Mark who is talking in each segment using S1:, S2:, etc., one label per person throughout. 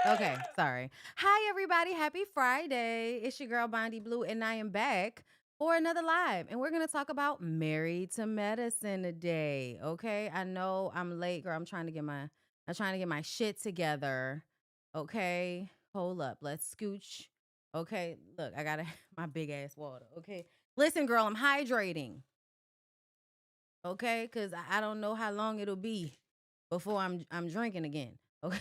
S1: Okay, sorry. Hi, everybody. Happy Friday. It's your girl, BondyBlue, and I am back for another live. And we're going to talk about Married to Medicine today. Okay. I know I'm late, girl. I'm trying to get my shit together. Okay. Hold up. Let's scooch. Okay. Look, I got my big ass water. Okay. Listen, girl, I'm hydrating. Okay. Cause I don't know how long it'll be before I'm drinking again. Okay.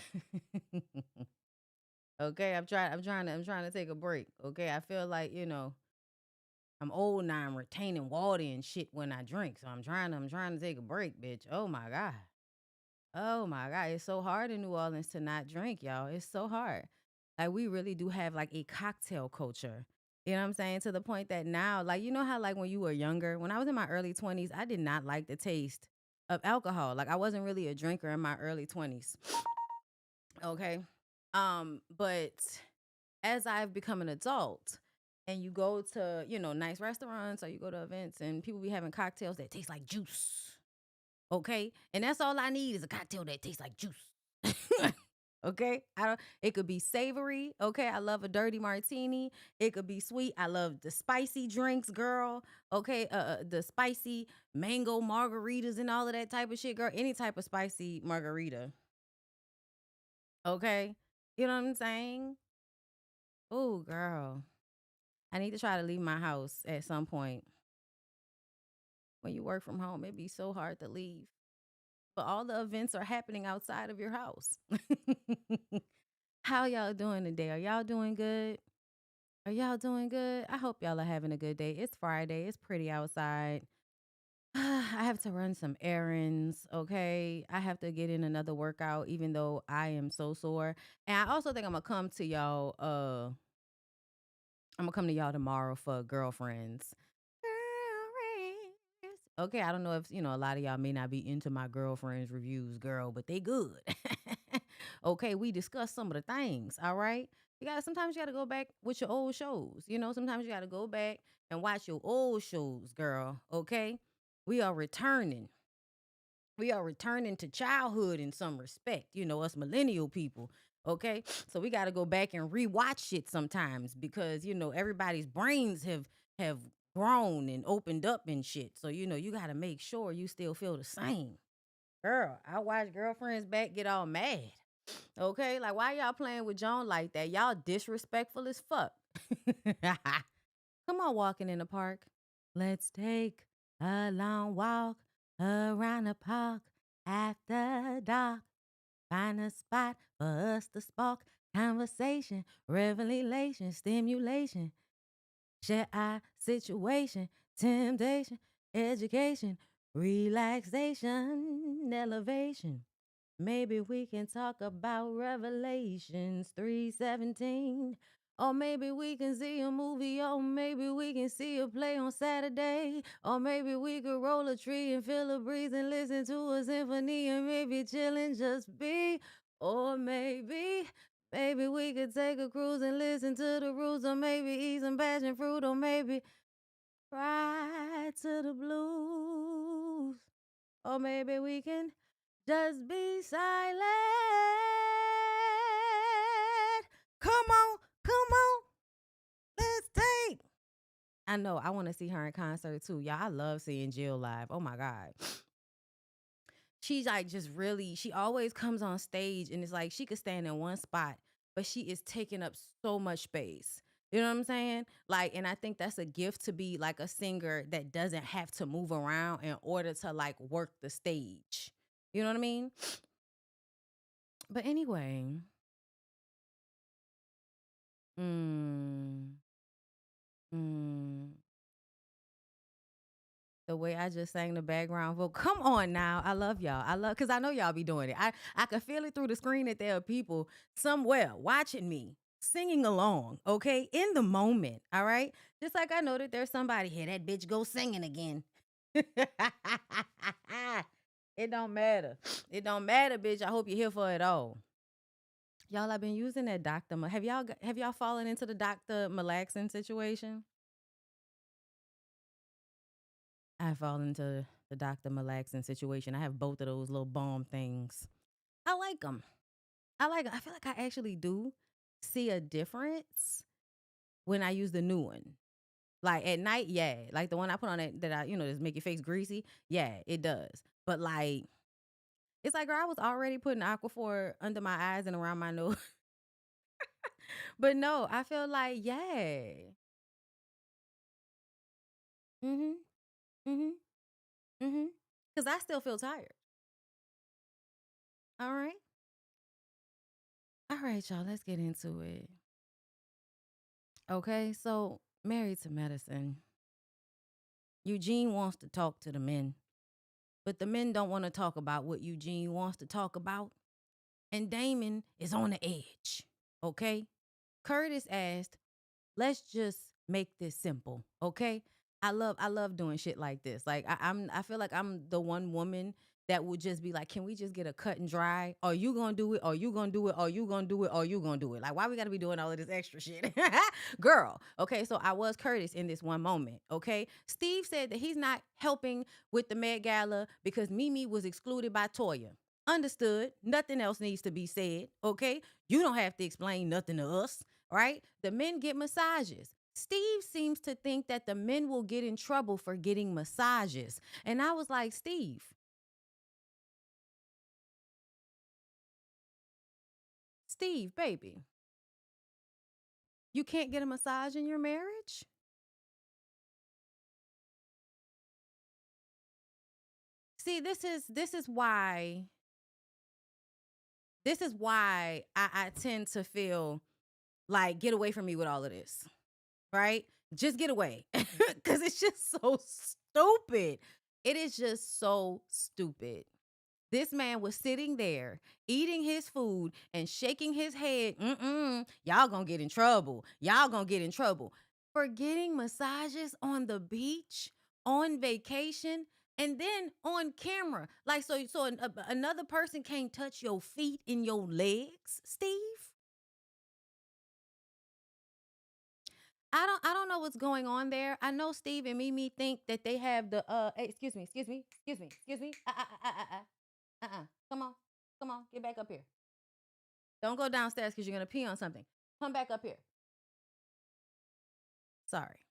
S1: Okay, I'm trying to take a break. Okay, I feel like, I'm old now. I'm retaining water and shit when I drink. So I'm trying to take a break, bitch. Oh my God. Oh my God. It's so hard in New Orleans to not drink, y'all. It's so hard. Like we really do have like a cocktail culture. You know what I'm saying? To the point that now, like, you know how like when you were younger, when I was in my early 20s, I did not like the taste of alcohol. Like I wasn't really a drinker in my early 20s. Okay. But as I've become an adult and you go to, nice restaurants or you go to events and people be having cocktails that taste like juice. Okay. And that's all I need is a cocktail that tastes like juice. Okay. I don't it could be savory. Okay. I love a dirty martini. It could be sweet. I love the spicy drinks, girl. Okay. The spicy mango margaritas and all of that type of shit, girl. Any type of spicy margarita. Okay. You know what I'm saying? Oh, girl. I need to try to leave my house at some point. When you work from home, it'd be so hard to leave. But all the events are happening outside of your house. How y'all doing today? Are y'all doing good? Are y'all doing good? I hope y'all are having a good day. It's Friday. It's pretty outside. I have to run some errands, okay? I have to get in another workout even though I am so sore. And I also think I'm gonna come to y'all tomorrow for girlfriends. Girlfriends. Okay, I don't know if a lot of y'all may not be into my girlfriends reviews, girl, but they good. Okay, we discuss some of the things. All right, sometimes you gotta go back with your old shows. Sometimes you gotta go back and watch your old shows, girl. Okay, we are returning. We are returning to childhood in some respect. Us millennial people. Okay, so we got to go back and rewatch shit sometimes because everybody's brains have grown and opened up and shit. So you got to make sure you still feel the same. Girl, I watch girlfriends back get all mad. Okay, like why y'all playing with Joan like that? Y'all disrespectful as fuck. Come on, walking in the park. Let's take a long walk around the park after dark. Find a spot for us to spark conversation, revelation, stimulation. Share our situation, temptation, education, relaxation, elevation. Maybe we can talk about Revelations 3:17. Or maybe we can see a movie, or maybe we can see a play on Saturday. Or maybe we could roll a tree and feel a breeze and listen to a symphony and maybe chill and just be. Or maybe we could take a cruise and listen to the roots, or maybe eat some passion fruit, or maybe ride to the blues. Or maybe we can just be silent. Come on, come on, let's take. I know, I want to see her in concert too. Y'all, I love seeing Jill live. Oh my God. She's like just really, she always comes on stage and it's like she could stand in one spot, but she is taking up so much space. You know what I'm saying? Like, and I think that's a gift to be like a singer that doesn't have to move around in order to like work the stage. You know what I mean? But anyway, mm, mm, the way I just sang the background vocal. Come on now. I love y'all. Because I know y'all be doing it. I can feel it through the screen that there are people somewhere watching me singing along, okay, in the moment, all right? Just like I know that there's somebody here, that bitch go singing again. It don't matter. It don't matter, bitch. I hope you're here for it all. Y'all, I've been using that have y'all fallen into the Dr. Malaxin situation? I fall into the Dr. Malaxin situation. I have both of those little balm things. I like them. I feel like I actually do see a difference when I use the new one. Like at night, yeah. Like the one I put on that I, just make your face greasy. Yeah, it does. But like it's like, girl, I was already putting Aquaphor under my eyes and around my nose. But no, I feel like, yeah. Mhm. Mhm. Mhm. Cuz I still feel tired. All right. All right, y'all, let's get into it. Okay? So, Married to Medicine. Eugene wants to talk to the men, but the men don't want to talk about what Eugene wants to talk about. And Damon is on the edge. Okay? Curtis asked, let's just make this simple, okay? I love doing shit like this. Like I feel like I'm the one woman that would just be like, can we just get a cut and dry? Are you gonna do it? Are you gonna do it? Are you gonna do it? Are you gonna do it? Like, why we gotta be doing all of this extra shit? Girl, okay, so I was Curtis in this one moment, okay? Steve said that he's not helping with the Met Gala because Mimi was excluded by Toya. Understood. Nothing else needs to be said, okay? You don't have to explain nothing to us, right? The men get massages. Steve seems to think that the men will get in trouble for getting massages. And I was like, Steve, baby, you can't get a massage in your marriage? See, this is why I tend to feel like, get away from me with all of this, right? Just get away. Cause it's just so stupid. It is just so stupid. This man was sitting there eating his food and shaking his head. Y'all gonna get in trouble. Y'all gonna get in trouble for getting massages on the beach, on vacation, and then on camera. Like, another person can't touch your feet and your legs, Steve. I don't know what's going on there. I know Steve and Mimi think that they have the hey, excuse me. Come on. Come on, get back up here. Don't go downstairs because you're gonna pee on something. Come back up here. Sorry.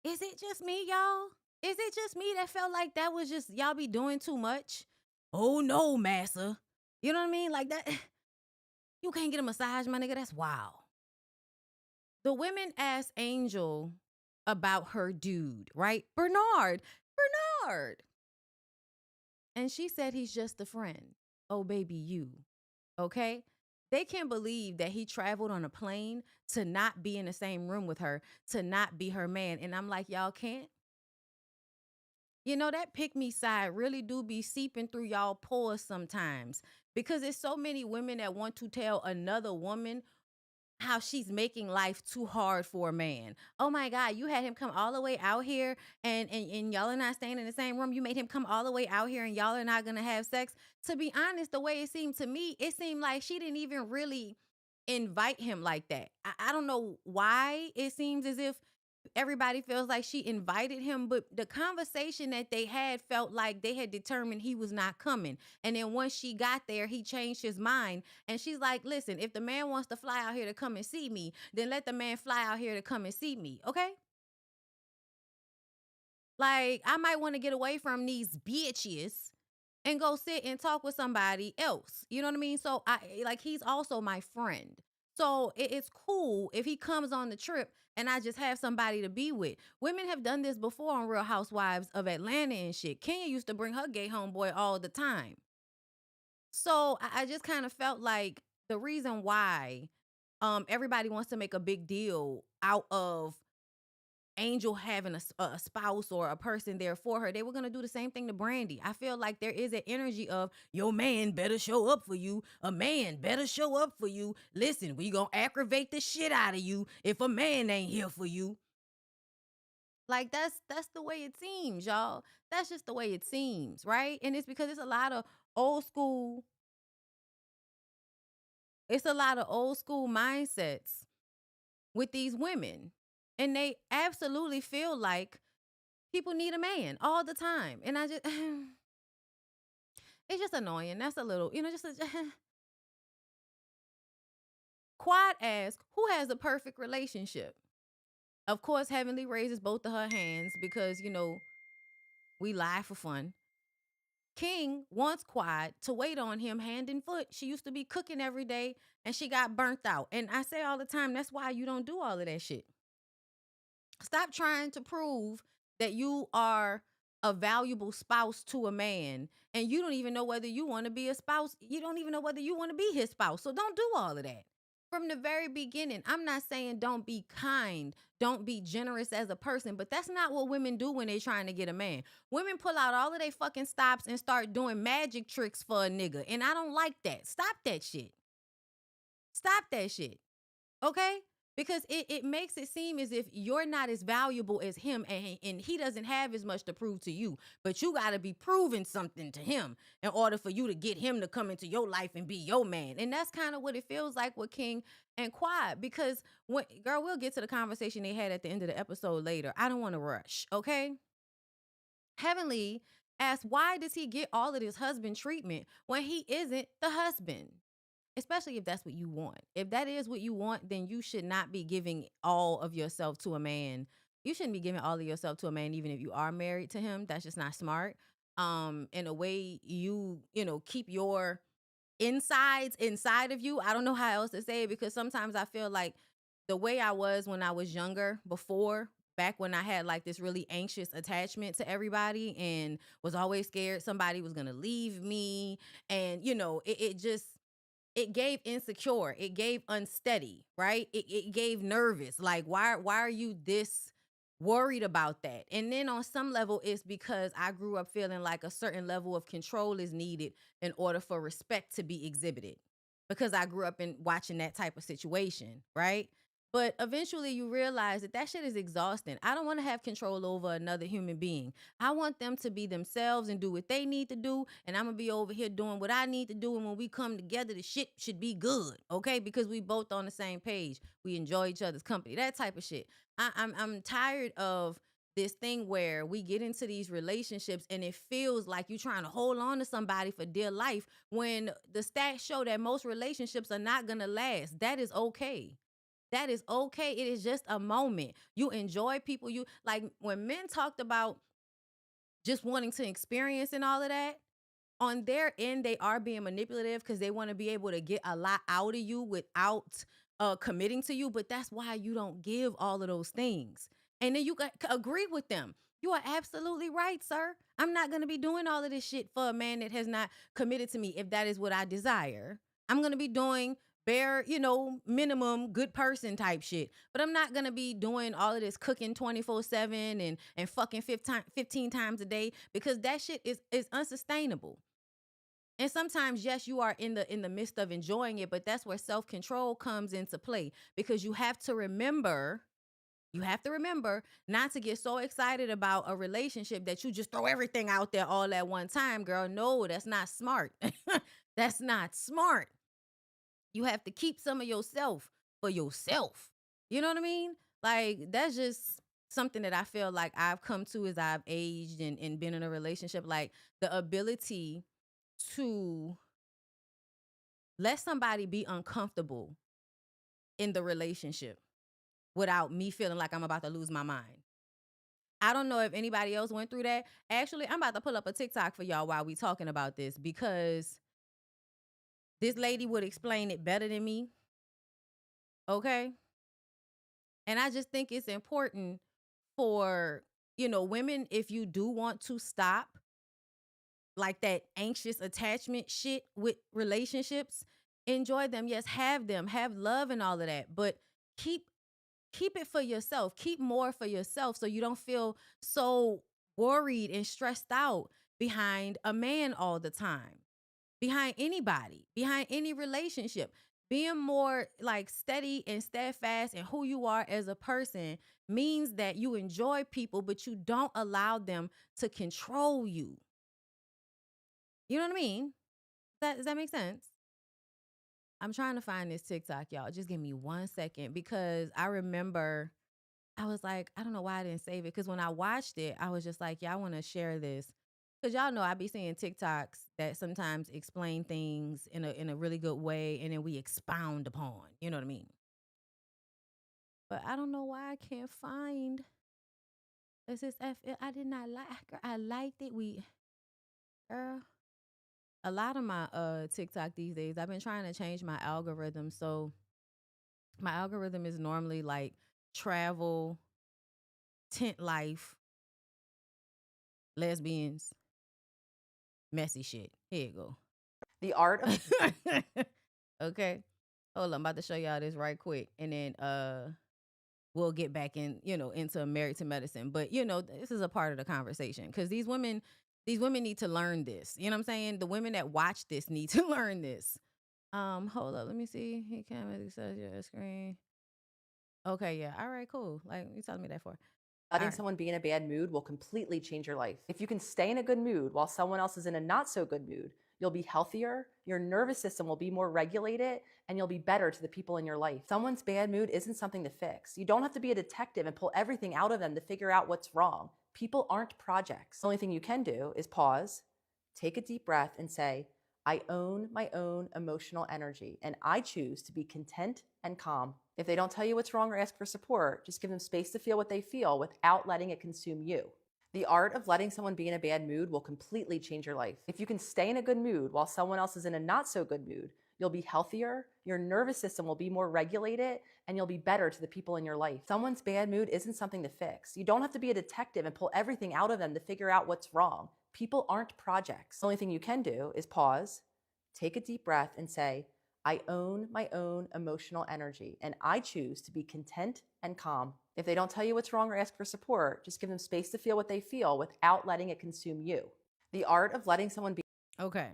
S1: Is it just me, y'all? Is it just me that felt like that was just y'all be doing too much? Oh no, massa. You know what I mean? Like that. You can't get a massage, my nigga. That's wild. The women asked Angel about her dude, right? Bernard. Bernard. And she said he's just a friend. Oh, baby, you. Okay? They can't believe that he traveled on a plane to not be in the same room with her, to not be her man. And I'm like, y'all can't? You know, that pick me side really do be seeping through y'all pores sometimes because there's so many women that want to tell another woman how she's making life too hard for a man. Oh my God, you had him come all the way out here and y'all are not staying in the same room. You made him come all the way out here and y'all are not gonna have sex. To be honest, the way it seemed to me, it seemed like she didn't even really invite him like that. I don't know why it seems as if everybody feels like she invited him, but the conversation that they had felt like they had determined he was not coming. And then once she got there, he changed his mind. And she's like, listen, if the man wants to fly out here to come and see me, then let the man fly out here to come and see me. Okay? Like, I might want to get away from these bitches and go sit and talk with somebody else. You know what I mean? So he's also my friend. So it's cool if he comes on the trip and I just have somebody to be with. Women have done this before on Real Housewives of Atlanta and shit. Kenya used to bring her gay homeboy all the time. So I just kind of felt like the reason why everybody wants to make a big deal out of Angel having a spouse or a person there for her, they were going to do the same thing to Brandy. I feel like there is an energy of your man better show up for you. A man better show up for you. Listen, we going to aggravate the shit out of you if a man ain't here for you. Like that's the way it seems, y'all. That's just the way it seems, right? And it's because old school it's a lot of old school mindsets with these women. And they absolutely feel like people need a man all the time. And I just It's just annoying. That's a little, just a Quad asks, who has a perfect relationship? Of course, Heavenly raises both of her hands because, we lie for fun. King wants Quad to wait on him hand and foot. She used to be cooking every day and she got burnt out. And I say all the time, that's why you don't do all of that shit. Stop trying to prove that you are a valuable spouse to a man and you don't even know whether you want to be a spouse. You don't even know whether you want to be his spouse. So don't do all of that. From the very beginning, I'm not saying don't be kind, don't be generous as a person, but that's not what women do when they're trying to get a man. Women pull out all of their fucking stops and start doing magic tricks for a nigga. And I don't like that. Stop that shit. Stop that shit. Okay? Because it makes it seem as if you're not as valuable as him and he doesn't have as much to prove to you. But you got to be proving something to him in order for you to get him to come into your life and be your man. And that's kind of what it feels like with King and Quad. Because, we'll get to the conversation they had at the end of the episode later. I don't want to rush, okay? Heavenly asks, why does he get all of this husband treatment when he isn't the husband? Especially if that's what you want. If that is what you want, then you should not be giving all of yourself to a man. You shouldn't be giving all of yourself to a man, even if you are married to him. That's just not smart. In a way, keep your insides inside of you. I don't know how else to say it because sometimes I feel like the way I was when I was younger before, back when I had like this really anxious attachment to everybody and was always scared somebody was going to leave me. And, it gave insecure, it gave unsteady, right? It gave nervous. Like, why are you this worried about that? And then on some level, it's because I grew up feeling like a certain level of control is needed in order for respect to be exhibited. Because I grew up in watching that type of situation, right? But eventually you realize that shit is exhausting. I don't want to have control over another human being. I want them to be themselves and do what they need to do. And I'm going to be over here doing what I need to do. And when we come together, the shit should be good. Okay. Because we both on the same page. We enjoy each other's company, that type of shit. I'm tired of this thing where we get into these relationships and it feels like you're trying to hold on to somebody for dear life when the stats show that most relationships are not going to last. That is okay. That is okay. It is just a moment. You enjoy people. You like when men talked about just wanting to experience and all of that, on their end, they are being manipulative because they want to be able to get a lot out of you without committing to you. But that's why you don't give all of those things. And then you agree with them. You are absolutely right, sir. I'm not going to be doing all of this shit for a man that has not committed to me if that is what I desire. I'm going to be doing bare, minimum good person type shit. But I'm not going to be doing all of this cooking 24/7 and fucking 15 times a day because that shit is unsustainable. And sometimes, yes, you are in the midst of enjoying it, but that's where self-control comes into play because you have to remember not to get so excited about a relationship that you just throw everything out there all at one time, girl. No, that's not smart. That's not smart. You have to keep some of yourself for yourself. You know what I mean? Like, that's just something that I feel like I've come to as I've aged and been in a relationship. Like, the ability to let somebody be uncomfortable in the relationship without me feeling like I'm about to lose my mind. I don't know if anybody else went through that. Actually, I'm about to pull up a TikTok for y'all while we talking about this because this lady would explain it better than me. Okay? And I just think it's important for, women, if you do want to stop like that anxious attachment shit with relationships, enjoy them. Yes, have them, have love and all of that, but keep it for yourself. Keep more for yourself so you don't feel so worried and stressed out behind a man all the time, behind anybody, behind any relationship. Being more like steady and steadfast in who you are as a person means that you enjoy people, but you don't allow them to control you. You know what I mean? Does that make sense? I'm trying to find this TikTok, y'all. Just give me 1 second because I remember I was like, I don't know why I didn't save it. Because when I watched it, I was just like, yeah, I want to share this Cause y'all know I be seeing TikToks that sometimes explain things in a really good way, and then we expound upon. You know what I mean? But I don't know why I can't find. Is this F? I did not like. I liked it. Girl. A lot of my TikTok these days, I've been trying to change my algorithm. So my algorithm is normally like travel, tent life, lesbians, messy shit. Here you go.
S2: The art of
S1: Okay. Hold on, I'm about to show y'all this right quick. And then we'll get back into Married to Medicine. But this is a part of the conversation. Because these women need to learn this. You know what I'm saying? The women that watch this need to learn this. Hold up, let me see. He can't access your screen. Okay, yeah. All right, cool. Like you telling me that for.
S2: letting
S1: Alright.
S2: someone be in a bad mood will completely change your life. If you can stay in a good mood while someone else is in a not so good mood, you'll be healthier, your nervous system will be more regulated, and you'll be better to the people in your life. Someone's bad mood isn't something to fix. You don't have to be a detective and pull everything out of them to figure out what's wrong. People aren't projects. The only thing you can do is pause, take a deep breath, and say, I own my own emotional energy, and I choose to be content and calm. If they don't tell you what's wrong or ask for support, just give them space to feel what they feel without letting it consume you. The art of letting someone be in a bad mood will completely change your life. If you can stay in a good mood while someone else is in a not so good mood, you'll be healthier, your nervous system will be more regulated, and you'll be better to the people in your life. Someone's bad mood isn't something to fix. You don't have to be a detective and pull everything out of them to figure out what's wrong. People aren't projects. The only thing you can do is pause, take a deep breath, and say, I own my own emotional energy, and I choose to be content and calm. If they don't tell you what's wrong or ask for support, just give them space to feel what they feel without letting it consume you. The art of letting someone be.
S1: Okay.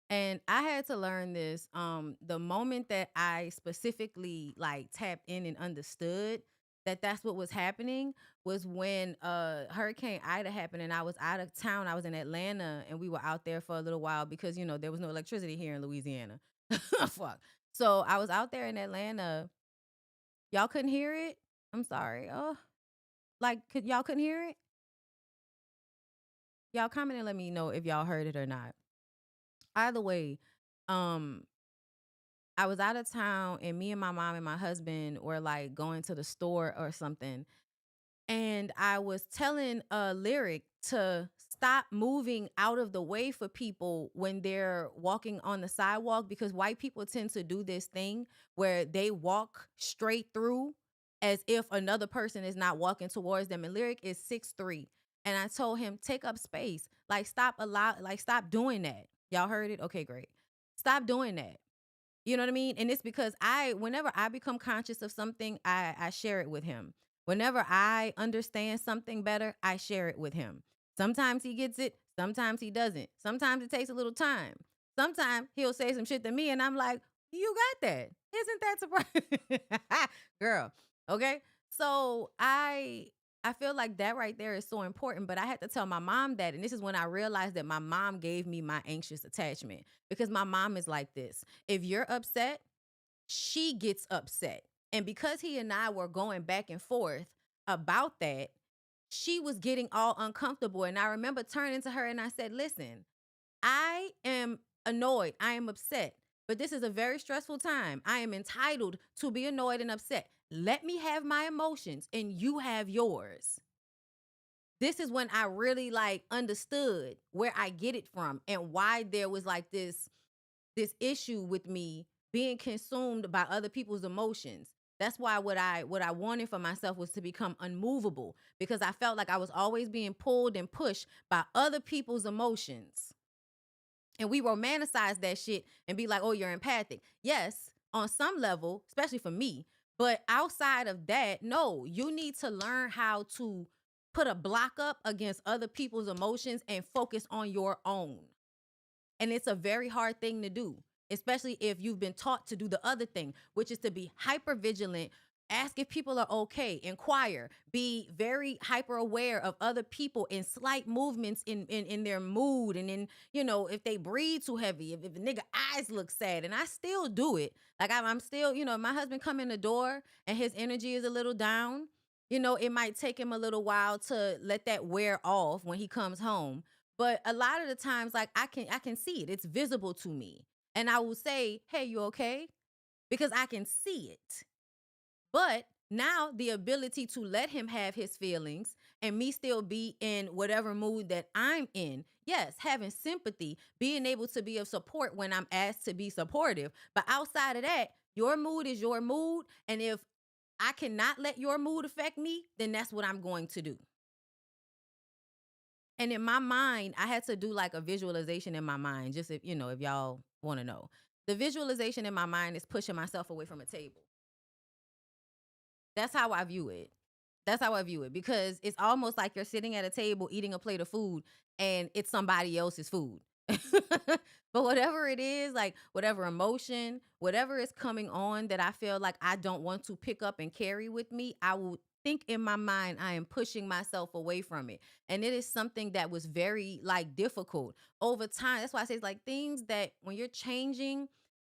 S1: And I had to learn this the moment that I specifically like tapped in and understood that that's what was happening was when Hurricane Ida happened and I was out of town. I was in Atlanta and we were out there for a little while because there was no electricity here in Louisiana. Fuck. So I was out there in Atlanta. Y'all couldn't hear it? I'm sorry. Oh, like y'all couldn't hear it? Y'all comment and let me know if y'all heard it or not. Either way, um I was out of town and me and my mom and my husband were like going to the store or something. And I was telling Lyric to stop moving out of the way for people when they're walking on the sidewalk because white people tend to do this thing where they walk straight through as if another person is not walking towards them. And Lyric is 6'3". And I told him, take up space. Stop doing that. Y'all heard it? Okay, great. Stop doing that. You know what I mean? And it's because whenever I become conscious of something, I share it with him. Whenever I understand something better, I share it with him. Sometimes he gets it, sometimes he doesn't. Sometimes it takes a little time. Sometimes he'll say some shit to me and I'm like, you got that. Isn't that surprising? Girl. Okay. So I feel like that right there is so important, but I had to tell my mom that. And this is when I realized that my mom gave me my anxious attachment because my mom is like this. If you're upset, she gets upset. And because he and I were going back and forth about that, she was getting all uncomfortable. And I remember turning to her and I said, listen, I am annoyed. I am upset. But this is a very stressful time. I am entitled to be annoyed and upset. Let me have my emotions and you have yours. This is when I really like understood where I get it from and why there was like this issue with me being consumed by other people's emotions. That's why what I wanted for myself was to become unmovable because I felt like I was always being pulled and pushed by other people's emotions. And we romanticize that shit and be like, "Oh, you're empathic." Yes, on some level, especially for me. But outside of that, no, you need to learn how to put a block up against other people's emotions and focus on your own. And it's a very hard thing to do, especially if you've been taught to do the other thing, which is to be hyper vigilant, ask if people are okay, inquire, be very hyper aware of other people and slight movements in their mood. And then, if they breathe too heavy, if a nigga eyes look sad, and I still do it. Like I'm still, my husband come in the door and his energy is a little down. It might take him a little while to let that wear off when he comes home. But a lot of the times, like I can see it. It's visible to me. And I will say, hey, you okay? Because I can see it. But now the ability to let him have his feelings and me still be in whatever mood that I'm in. Yes, having sympathy, being able to be of support when I'm asked to be supportive. But outside of that, your mood is your mood. And if I cannot let your mood affect me, then that's what I'm going to do. And in my mind, I had to do like a visualization in my mind, just if y'all want to know. The visualization in my mind is pushing myself away from a table. That's how I view it. That's how I view it, because it's almost like you're sitting at a table eating a plate of food and it's somebody else's food. But whatever it is, like whatever emotion, whatever is coming on that I feel like I don't want to pick up and carry with me, I will think in my mind I am pushing myself away from it. And it is something that was very like difficult over time. That's why I say it's like things that when you're changing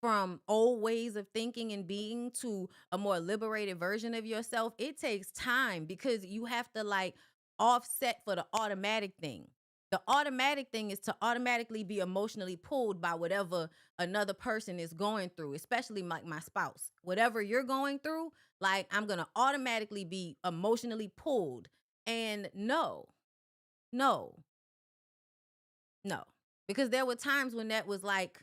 S1: from old ways of thinking and being to a more liberated version of yourself, it takes time because you have to like offset for the automatic thing. The automatic thing is to automatically be emotionally pulled by whatever another person is going through, especially like my spouse. Whatever you're going through, like I'm going to automatically be emotionally pulled. And no, no, because there were times when that was like,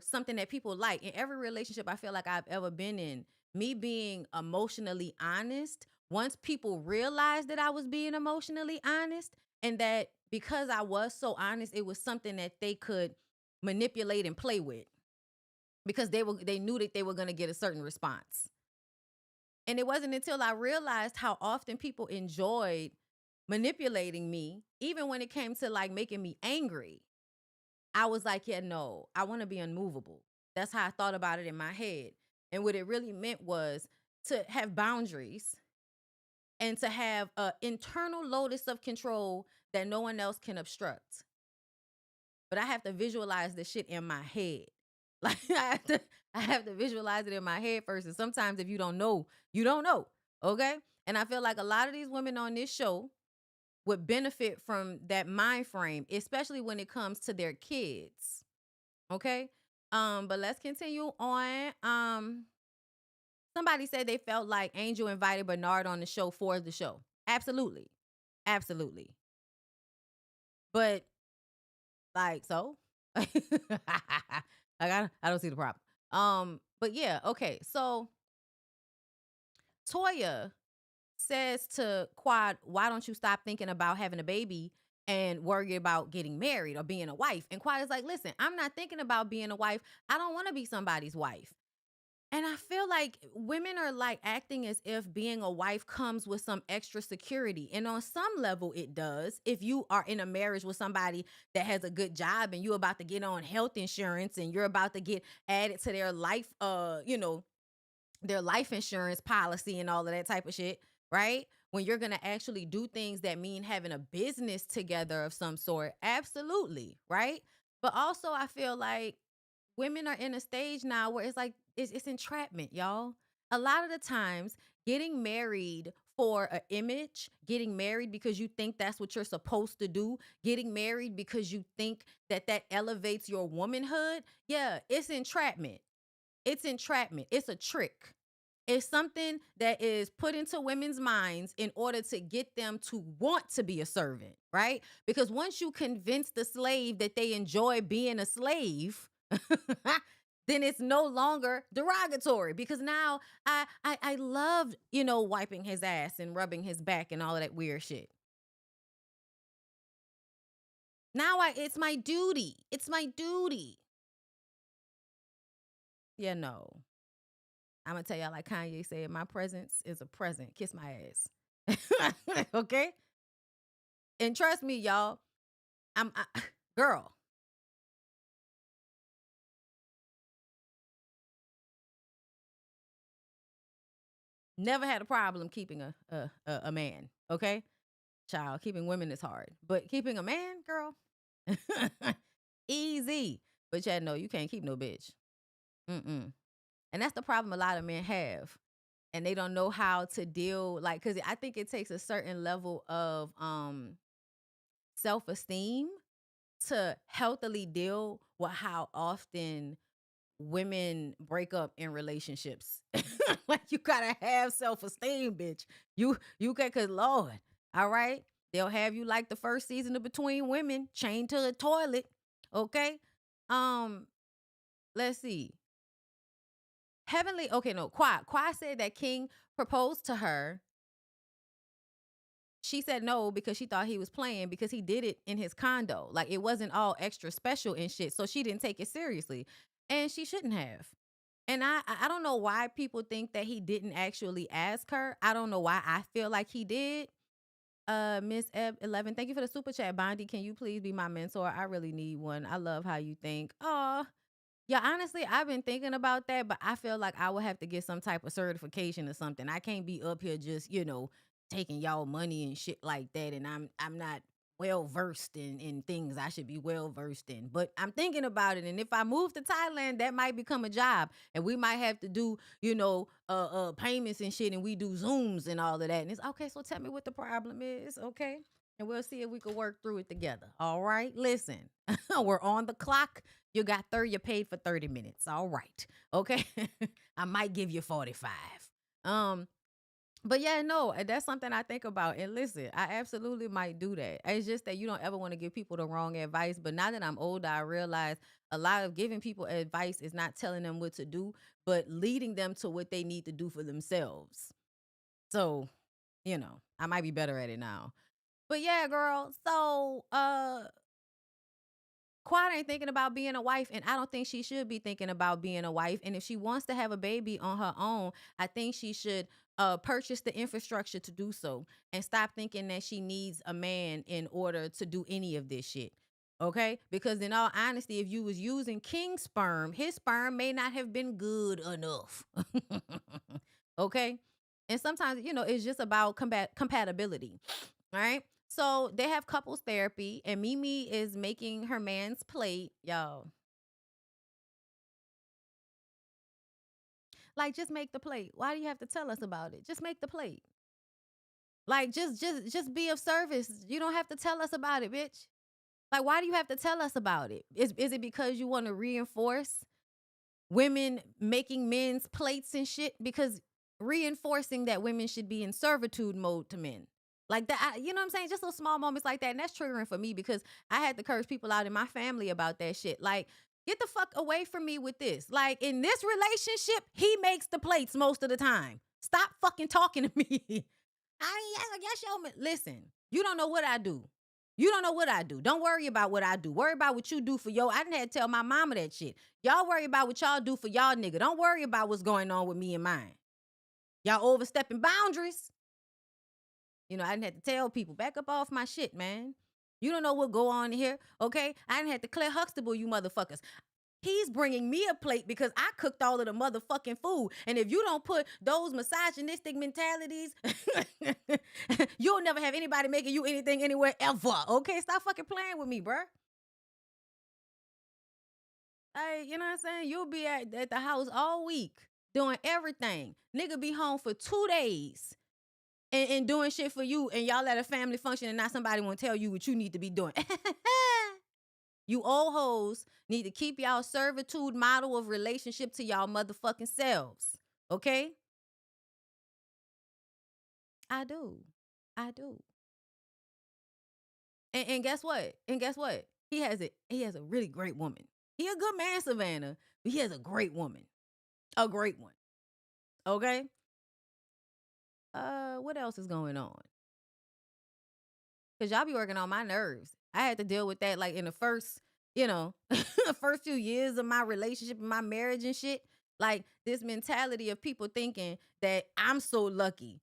S1: something that people like. In every relationship I feel like I've ever been in, me being emotionally honest, once people realized that I was being emotionally honest and that because I was so honest, it was something that they could manipulate and play with because they knew that they were going to get a certain response. And it wasn't until I realized how often people enjoyed manipulating me, even when it came to like making me angry. I was like, yeah, no, I want to be unmovable. That's how I thought about it in my head. And what it really meant was to have boundaries and to have an internal locus of control that no one else can obstruct. But I have to visualize the shit in my head. Like I have to visualize it in my head first. And sometimes if you don't know, you don't know. Okay. And I feel like a lot of these women on this show would benefit from that mind frame, especially when it comes to their kids. Okay. But let's continue on. Somebody said they felt like Angel invited Bernard on the show for the show. Absolutely. Absolutely. But like, so I don't see the problem. But yeah, okay. So Toya says to Quad, why don't you stop thinking about having a baby and worry about getting married or being a wife? And Quad is like, listen, I'm not thinking about being a wife. I don't want to be somebody's wife. And I feel like women are like acting as if being a wife comes with some extra security. And on some level it does. If you are in a marriage with somebody that has a good job and you're about to get on health insurance and you're about to get added to their life, their life insurance policy and all of that type of shit, right? When you're going to actually do things that mean having a business together of some sort. Absolutely, right? But also I feel like women are in a stage now where it's like it's entrapment, y'all. A lot of the times getting married for an image, getting married because you think that's what you're supposed to do, getting married because you think that elevates your womanhood, yeah, it's entrapment. It's entrapment. It's a trick. It's something that is put into women's minds in order to get them to want to be a servant, right? Because once you convince the slave that they enjoy being a slave, then it's no longer derogatory because now I love, wiping his ass and rubbing his back and all of that weird shit. Now it's my duty. It's my duty. Yeah, no. I'm gonna tell y'all like Kanye said, my presence is a present. Kiss my ass. Okay? And trust me, y'all, girl. Never had a problem keeping a man. Okay? Child, keeping women is hard. But keeping a man, girl, easy. But yeah, no, you can't keep no bitch. Mm-mm. And that's the problem a lot of men have. And they don't know how to deal, like, because I think it takes a certain level of self-esteem to healthily deal with how often women break up in relationships. Like you gotta have self-esteem, bitch. You can, cause Lord, all right. They'll have you like the first season of Between Women, chained to the toilet. Okay. Um, let's see. Heavenly, okay, no, Qua said that King proposed to her. She said no because she thought he was playing because he did it in his condo. Like it wasn't all extra special and shit. So she didn't take it seriously. And she shouldn't have. And I don't know why people think that he didn't actually ask her. I don't know why I feel like he did. Miss Eb 11, thank you for the super chat. Bondi, can you please be my mentor? I really need one. I love how you think. Oh, yeah, honestly, I've been thinking about that, but I feel like I would have to get some type of certification or something. I can't be up here just, taking y'all money and shit like that. And I'm not well versed in things I should be well versed in. But I'm thinking about it. And if I move to Thailand, that might become a job. And we might have to do, payments and shit, and we do Zooms and all of that. And it's okay, so tell me what the problem is, okay? And we'll see if we can work through it together. All right. Listen, we're on the clock. You paid for 30 minutes. All right. Okay. I might give you 45. Um, but yeah, no, that's something I think about. And listen, I absolutely might do that. It's just that you don't ever want to give people the wrong advice. But now that I'm older, I realize a lot of giving people advice is not telling them what to do, but leading them to what they need to do for themselves. So, I might be better at it now. But yeah, girl. So, Quad ain't thinking about being a wife, and I don't think she should be thinking about being a wife. And if she wants to have a baby on her own, I think she should purchase the infrastructure to do so and stop thinking that she needs a man in order to do any of this shit. Okay? Because in all honesty, if you was using King sperm, his sperm may not have been good enough. Okay? And sometimes, it's just about compatibility. All right? So they have couples therapy, and Mimi is making her man's plate, y'all. Like, just make the plate. Why do you have to tell us about it? Just make the plate. Like, just be of service. You don't have to tell us about it, bitch. Like, why do you have to tell us about it? Is it because you want to reinforce women making men's plates and shit? Because reinforcing that women should be in servitude mode to men. Like that, you know what I'm saying? Just those small moments like that. And that's triggering for me because I had to curse people out in my family about that shit. Like, get the fuck away from me with this. Like, in this relationship, he makes the plates most of the time. Stop fucking talking to me. I guess y'all, listen, you don't know what I do. You don't know what I do. Don't worry about what I do. Worry about what you do for yo. I didn't have to tell my mama that shit. Y'all worry about what y'all do for y'all nigga. Don't worry about what's going on with me and mine. Y'all overstepping boundaries. I didn't have to tell people, back up off my shit, man. You don't know what go on here, okay? I didn't have to Claire Huxtable, you motherfuckers. He's bringing me a plate because I cooked all of the motherfucking food. And if you don't put those misogynistic mentalities, you'll never have anybody making you anything anywhere ever, okay? Stop fucking playing with me, bruh. Hey, you know what I'm saying? You'll be at the house all week doing everything. Nigga be home for 2 days. And doing shit for you, and y'all at a family function, and not somebody want to tell you what you need to be doing. You old hoes need to keep y'all servitude model of relationship to y'all motherfucking selves. Okay? I do. I do. And guess what? He has a really great woman. He a good man, Savannah, but he has a great woman. A great one. Okay? What else is going on? Cause y'all be working on my nerves. I had to deal with that like in the first, first few years of my relationship and my marriage and shit. Like this mentality of people thinking that I'm so lucky.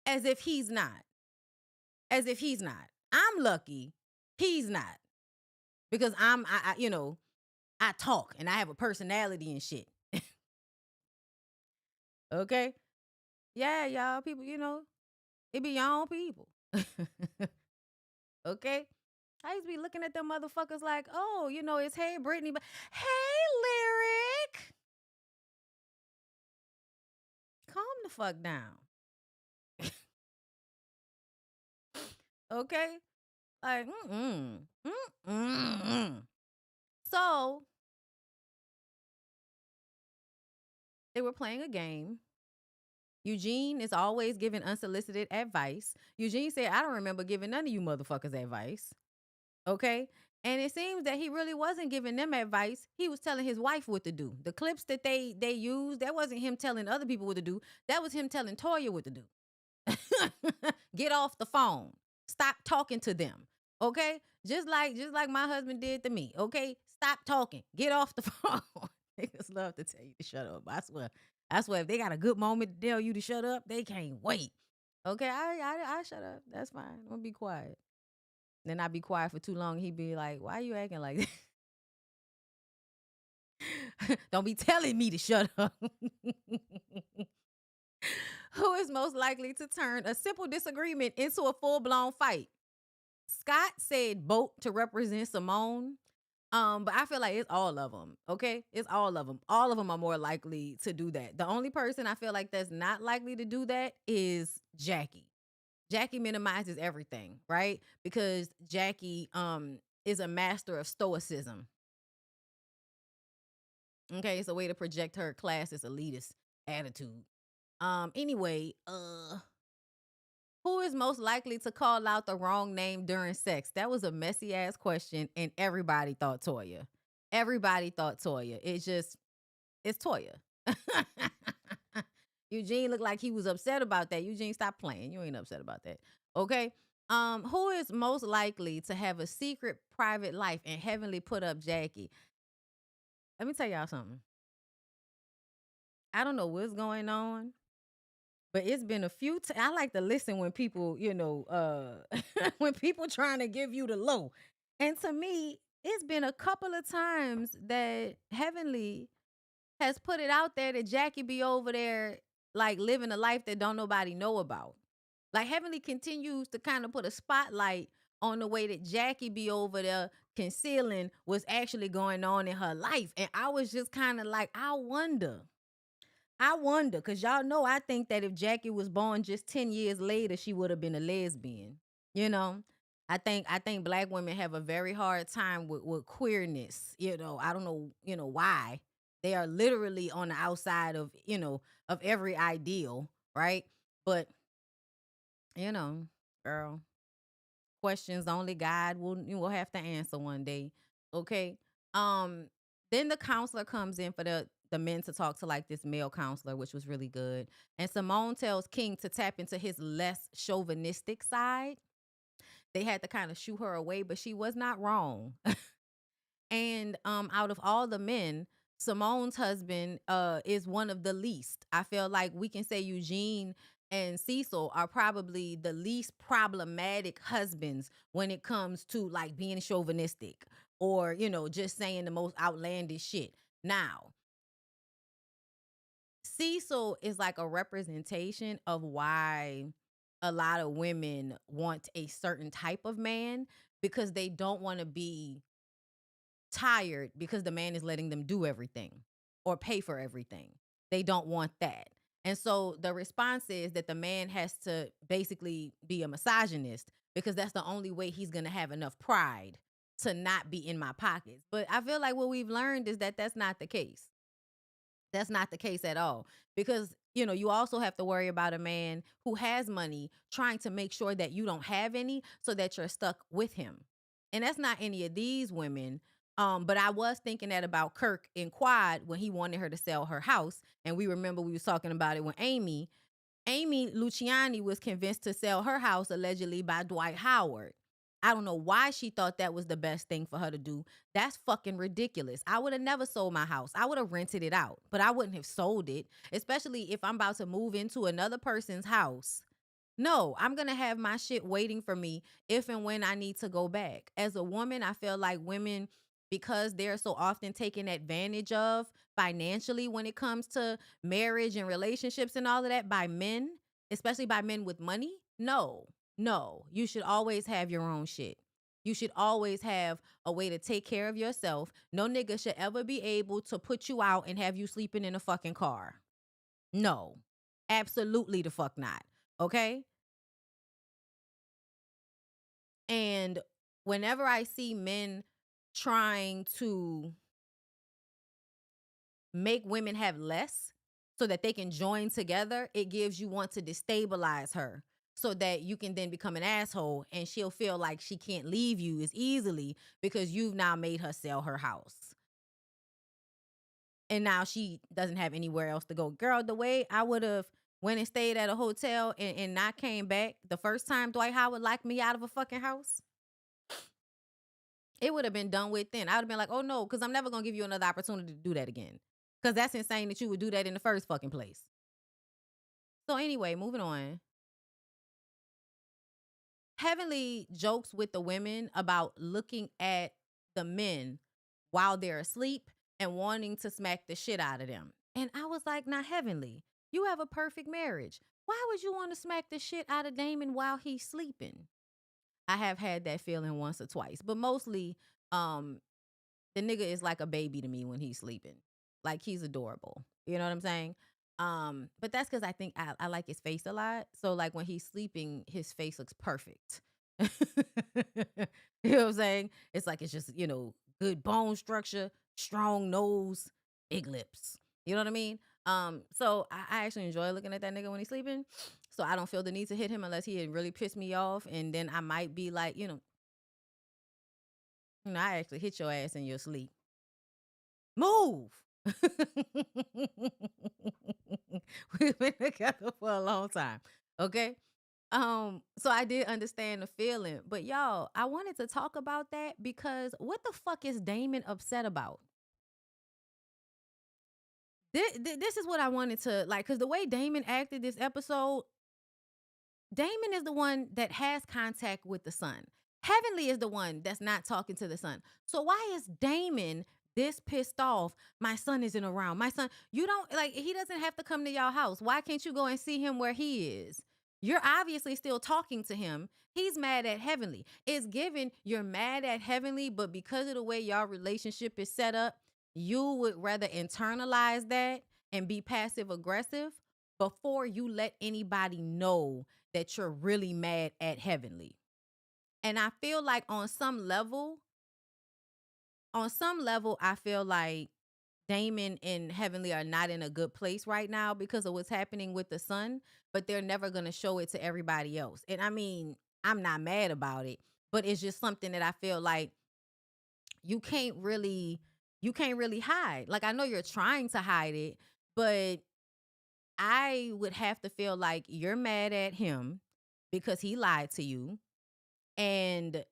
S1: As if he's not. As if he's not. I'm lucky. He's not. Because I talk and I have a personality and shit. Okay? Yeah, y'all, people, it be your own people. Okay? I used to be looking at them motherfuckers like, oh, it's hey Brittany, but hey Lyric. Calm the fuck down. Okay? Like, So they were playing a game. Eugene is always giving unsolicited advice. Eugene said, I don't remember giving none of you motherfuckers advice. Okay? And it seems that he really wasn't giving them advice. He was telling his wife what to do. The clips that they used, that wasn't him telling other people what to do. That was him telling Toya what to do. Get off the phone. Stop talking to them. Okay? Just like my husband did to me. Okay? Stop talking. Get off the phone. Niggas love to tell you to shut up. I swear. I swear if they got a good moment to tell you to shut up, they can't wait. Okay, I shut up. That's fine. I'm gonna be quiet. Then I be quiet for too long. He be like, "Why are you acting like that? Don't be telling me to shut up." Who is most likely to turn a simple disagreement into a full blown fight? Scott said Boat to represent Simone. But I feel like it's all of them. Okay, it's all of them. All of them are more likely to do that. The only person I feel like that's not likely to do that is Jackie. Jackie minimizes everything, right? Because Jackie is a master of stoicism. Okay, it's a way to project her classist elitist attitude. Anyway, who is most likely to call out the wrong name during sex? That was a messy ass question, and everybody thought Toya. Everybody thought Toya. It's Toya. Eugene looked like he was upset about that. Eugene, stop playing. You ain't upset about that. Okay. Who is most likely to have a secret private life and heavenly put up Jackie? Let me tell y'all something. I don't know what's going on, but it's been a few I like to listen when people, when people trying to give you the low. And to me, it's been a couple of times that Heavenly has put it out there that Jackie be over there like living a life that don't nobody know about. Like Heavenly continues to kind of put a spotlight on the way that Jackie be over there concealing what's actually going on in her life. And I was just kind of like, I wonder, because y'all know I think that if Jackie was born just 10 years later, she would have been a lesbian. You know? I think black women have a very hard time with queerness. I don't know, why. They are literally on the outside of, of every ideal, right? But, you know, girl, questions only God will have to answer one day. Okay. Um, then the counselor comes in for the men to talk to like this male counselor, which was really good. And Simone tells King to tap into his less chauvinistic side. They had to kind of shoo her away, but she was not wrong. And out of all the men, Simone's husband is one of the least. I feel like we can say Eugene and Cecil are probably the least problematic husbands when it comes to like being chauvinistic or, just saying the most outlandish shit. Now, Cecil is like a representation of why a lot of women want a certain type of man because they don't want to be tired because the man is letting them do everything or pay for everything. They don't want that. And so the response is that the man has to basically be a misogynist because that's the only way he's going to have enough pride to not be in my pockets. But I feel like what we've learned is that that's not the case. That's not the case at all because you also have to worry about a man who has money trying to make sure that you don't have any so that you're stuck with him. And that's not any of these women. But I was thinking that about Kirk in Quad when he wanted her to sell her house. And we remember we was talking about it when Amy Luciani was convinced to sell her house allegedly by Dwight Howard. I don't know why she thought that was the best thing for her to do. That's fucking ridiculous. I would have never sold my house. I would have rented it out, but I wouldn't have sold it, especially if I'm about to move into another person's house. No, I'm going to have my shit waiting for me if and when I need to go back. As a woman, I feel like women, because they're so often taken advantage of financially when it comes to marriage and relationships and all of that by men, especially by men with money. No, you should always have your own shit. You should always have a way to take care of yourself. No nigga should ever be able to put you out and have you sleeping in a fucking car. No, absolutely the fuck not. Okay? And whenever I see men trying to make women have less so that they can join together, it gives you want to destabilize her so that you can then become an asshole and she'll feel like she can't leave you as easily because you've now made her sell her house. And now she doesn't have anywhere else to go. Girl, the way I would have went and stayed at a hotel and not came back the first time Dwight Howard locked me out of a fucking house, it would have been done with then. I would have been like, oh no, because I'm never going to give you another opportunity to do that again. Because that's insane that you would do that in the first fucking place. So anyway, moving on. Heavenly jokes with the women about looking at the men while they're asleep and wanting to smack the shit out of them. And I was like, now, Heavenly, you have a perfect marriage. Why would you want to smack the shit out of Damon while he's sleeping? I have had that feeling once or twice, but mostly um the nigga is like a baby to me when he's sleeping. Like he's adorable. You know what I'm saying? But that's because I think I like his face a lot. So like when he's sleeping, his face looks perfect. You know what I'm saying? It's like it's just, good bone structure, strong nose, big lips. You know what I mean? So I actually enjoy looking at that nigga when he's sleeping. So I don't feel the need to hit him unless he had really pissed me off. And then I might be like, I actually hit your ass in your sleep. Move. We've been together for a long time. Okay. So I did understand the feeling, but y'all, I wanted to talk about that because what the fuck is Damon upset about? This is what I wanted to like, because the way Damon acted this episode, Damon is the one that has contact with the sun. Heavenly is the one that's not talking to the sun. So why is Damon this pissed off? My son isn't around. My son, you don't like, he doesn't have to come to y'all house. Why can't you go and see him where he is? You're obviously still talking to him. He's mad at Heavenly. It's given you're mad at Heavenly, but because of the way y'all relationship is set up, you would rather internalize that and be passive aggressive before you let anybody know that you're really mad at Heavenly. And I feel like on some level, I feel like Damon and Heavenly are not in a good place right now because of what's happening with the sun, but they're never going to show it to everybody else. And I mean, I'm not mad about it, but it's just something that I feel like you can't really hide. Like I know you're trying to hide it, but I would have to feel like you're mad at him because he lied to you. And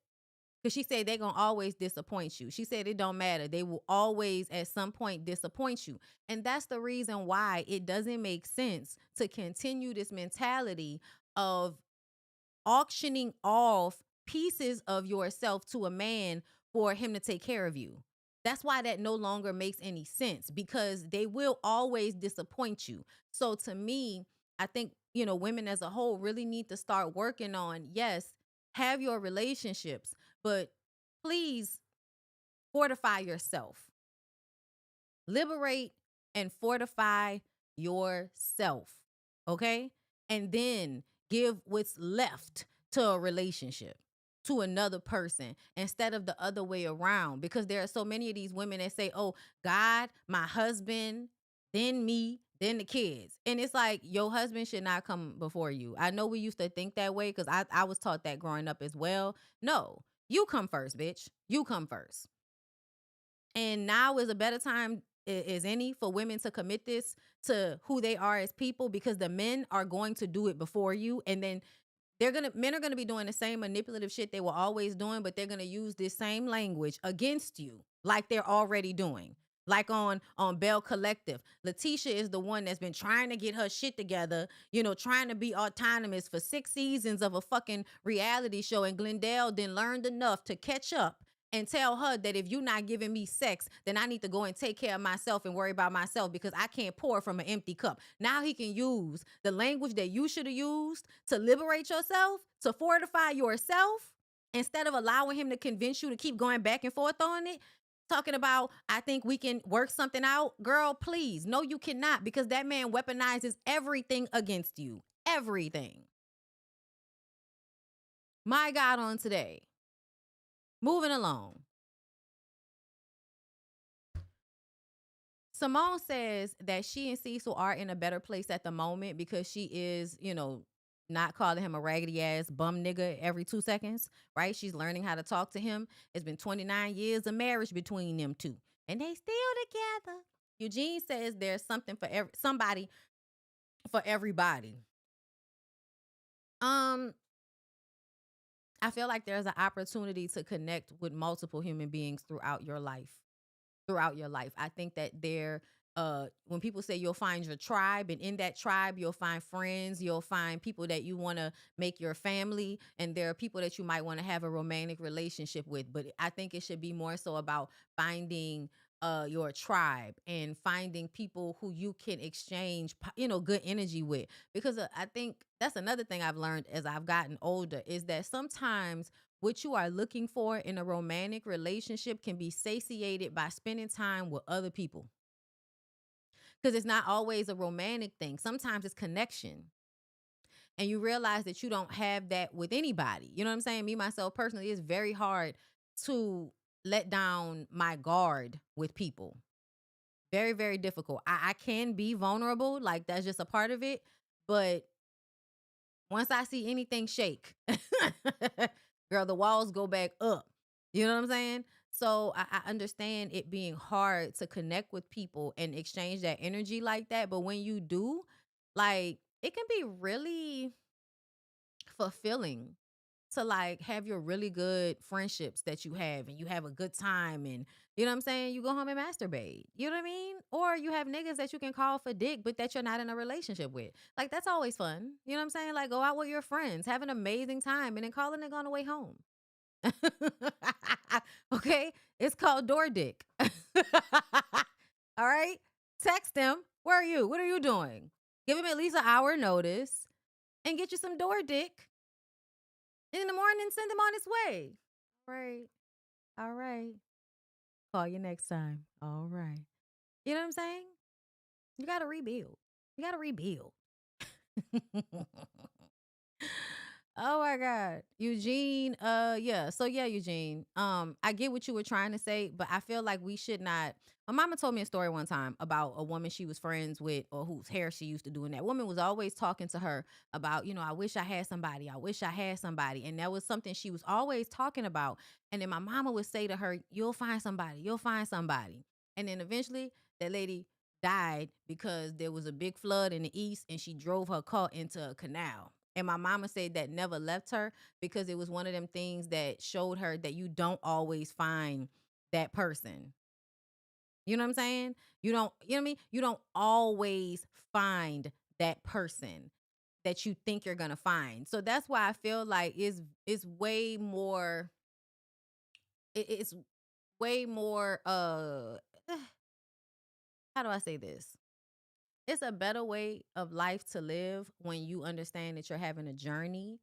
S1: because she said they're going to always disappoint you. She said it don't matter. They will always at some point disappoint you. And that's the reason why it doesn't make sense to continue this mentality of auctioning off pieces of yourself to a man for him to take care of you. That's why that no longer makes any sense because they will always disappoint you. So to me, I think, women as a whole really need to start working on, yes, have your relationships, but please fortify yourself. Liberate and fortify yourself. Okay? And then give what's left to a relationship, to another person, instead of the other way around. Because there are so many of these women that say, oh, God, my husband, then me, then the kids. And it's like, your husband should not come before you. I know we used to think that way because I was taught that growing up as well. No, you come first, bitch. You come first. And now is a better time as any for women to commit this to who they are as people because the men are going to do it before you. And then men are gonna be doing the same manipulative shit they were always doing, but they're gonna use this same language against you like they're already doing. Like on Bell Collective, Letitia is the one that's been trying to get her shit together, trying to be autonomous for 6 seasons of a fucking reality show, and Glendale then learned enough to catch up and tell her that if you're not giving me sex, then I need to go and take care of myself and worry about myself because I can't pour from an empty cup. Now he can use the language that you should have used to liberate yourself, to fortify yourself, instead of allowing him to convince you to keep going back and forth on it. Talking about, I think we can work something out. Girl, please. No, you cannot, because that man weaponizes everything against you. Everything. My God, on today. Moving along. Simone says that she and Cecil are in a better place at the moment because she is, not calling him a raggedy ass bum nigga every 2 seconds, right? She's learning how to talk to him. It's been 29 years of marriage between them two, and they still together. Eugene says there's something for somebody for everybody. I feel like there's an opportunity to connect with multiple human beings throughout your life. I think that when people say you'll find your tribe, and in that tribe you'll find friends, you'll find people that you want to make your family, and there are people that you might want to have a romantic relationship with. But I think it should be more so about finding your tribe and finding people who you can exchange good energy with, because I think that's another thing I've learned as I've gotten older, is that sometimes what you are looking for in a romantic relationship can be satiated by spending time with other people. Because it's not always a romantic thing. Sometimes it's connection. And you realize that you don't have that with anybody. You know what I'm saying? Me, myself, personally, it's very hard to let down my guard with people. Very, very difficult. I can be vulnerable. Like, that's just a part of it. But once I see anything shake, girl, the walls go back up. You know what I'm saying? So I understand it being hard to connect with people and exchange that energy like that. But when you do, like, it can be really fulfilling to like have your really good friendships that you have, and you have a good time, and you know what I'm saying, you go home and masturbate, you know what I mean? Or you have niggas that you can call for dick but that you're not in a relationship with. Like, that's always fun. You know what I'm saying? Like, go out with your friends, have an amazing time, and then call a nigga on the way home. Okay? It's called door dick. All right? Text them. Where are you? What are you doing? Give him at least an hour notice and get you some door dick. In the morning, send him on his way. All right. All right. Call you next time. All right. You know what I'm saying? You got to rebuild. You got to rebuild. Oh my God. Eugene, yeah. So yeah, Eugene. I get what you were trying to say, but I feel like we should not. My mama told me a story one time about a woman she was friends with, or whose hair she used to do. And that woman was always talking to her about, I wish I had somebody. I wish I had somebody. And that was something she was always talking about. And then my mama would say to her, you'll find somebody. You'll find somebody. And then eventually that lady died because there was a big flood in the east and she drove her car into a canal. And my mama said that never left her, because it was one of them things that showed her that you don't always find that person. You know what I'm saying? You know what I mean? You don't always find that person that you think you're gonna find. So that's why I feel like it's way more. It's way more. How do I say this? It's a better way of life to live when you understand that you're having a journey.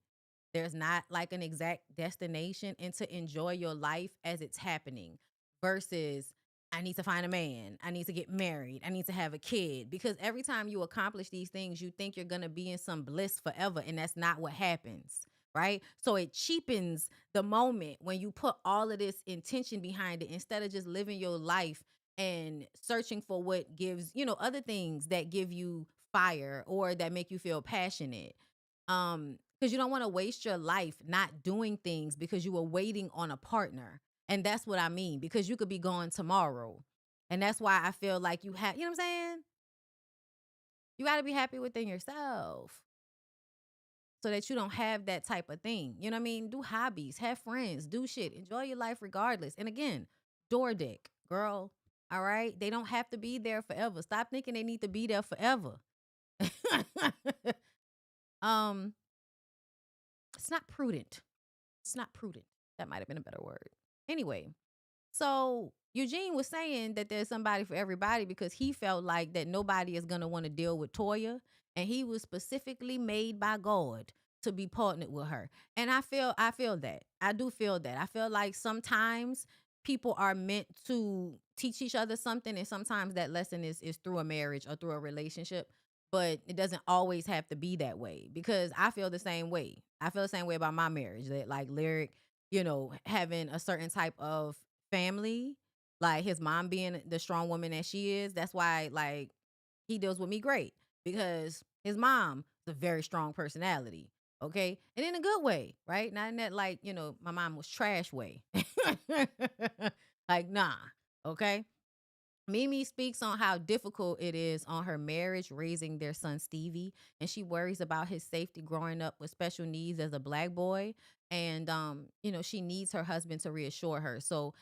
S1: There's not like an exact destination, and to enjoy your life as it's happening versus I need to find a man. I need to get married. I need to have a kid. Because every time you accomplish these things, you think you're going to be in some bliss forever. And that's not what happens. Right. So it cheapens the moment when you put all of this intention behind it, instead of just living your life and searching for what gives, other things that give you fire or that make you feel passionate. Because you don't want to waste your life not doing things because you were waiting on a partner. And that's what I mean, because you could be gone tomorrow. And that's why I feel like you have, you know what I'm saying? You got to be happy within yourself so that you don't have that type of thing. You know what I mean? Do hobbies, have friends, do shit, enjoy your life regardless. And again, door dick, girl. All right? They don't have to be there forever. Stop thinking they need to be there forever. um, it's not prudent. It's not prudent. That might have been a better word. Anyway, so Eugene was saying that there's somebody for everybody because he felt like that nobody is going to want to deal with Toya. And he was specifically made by God to be partnered with her. And I feel that. I do feel that. I feel like sometimes people are meant to teach each other something. And sometimes that lesson is through a marriage or through a relationship. but it doesn't always have to be that way because I feel the same way. I feel the same way about my marriage that like Lyric, having a certain type of family, like his mom being the strong woman that she is. That's why like he deals with me great because his mom is a very strong personality. Okay. And in a good way, right? Not in that like, my mom was trash way. Like, nah. Okay. Mimi speaks on how difficult it is on her marriage raising their son Stevie, and she worries about his safety growing up with special needs as a black boy. And she needs her husband to reassure her. So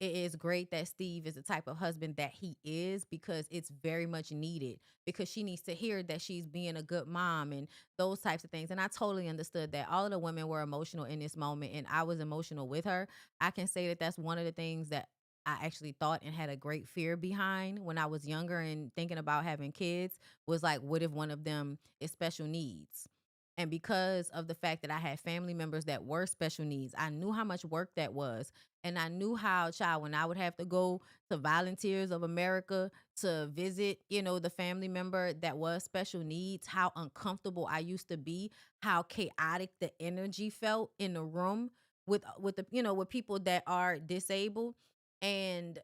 S1: it is great that Steve is the type of husband that he is because it's very much needed because she needs to hear that she's being a good mom and those types of things. And I totally understood that all of the women were emotional in this moment and I was emotional with her. I can say that that's one of the things that I actually thought and had a great fear behind when I was younger and thinking about having kids was like, what if one of them is special needs? And because of the fact that I had family members that were special needs, I knew how much work that was. And I knew how, child, when I would have to go to Volunteers of America to visit, the family member that was special needs, how uncomfortable I used to be, how chaotic the energy felt in the room with the, with people that are disabled. And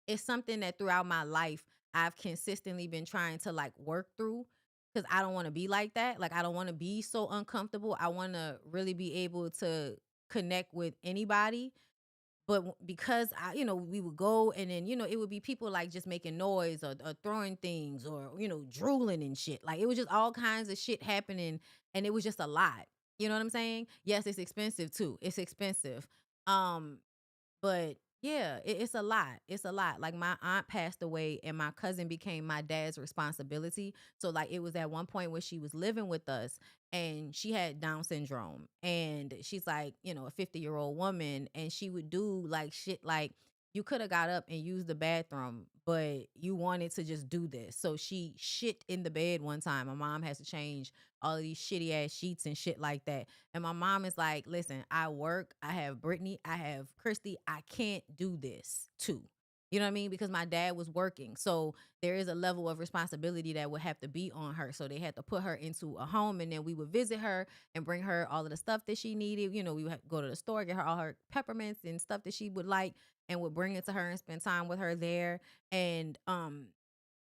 S1: it's something that throughout my life I've consistently been trying to like work through because I don't want to be like that. Like I don't want to be so uncomfortable. I want to really be able to connect with anybody. But because we would go and then, it would be people like just making noise or throwing things or, drooling and shit. Like it was just all kinds of shit happening and it was just a lot. You know what I'm saying? Yes, it's expensive too. It's expensive. Um, but yeah, it's a lot. It's a lot. Like my aunt passed away and my cousin became my dad's responsibility. So like it was at one point where she was living with us and she had Down syndrome. And she's like, a 50-year-old woman. And she would do like shit like you could have got up and used the bathroom, but you wanted to just do this. So she shit in the bed one time. My mom has to change all of these shitty ass sheets and shit like that. And my mom is like, listen, I work, I have Brittany, I have Christy, I can't do this too. You know what I mean? Because my dad was working. So there is a level of responsibility that would have to be on her. So they had to put her into a home and then we would visit her and bring her all of the stuff that she needed. We would go to the store, get her all her peppermints and stuff that she would like and would bring it to her and spend time with her there. And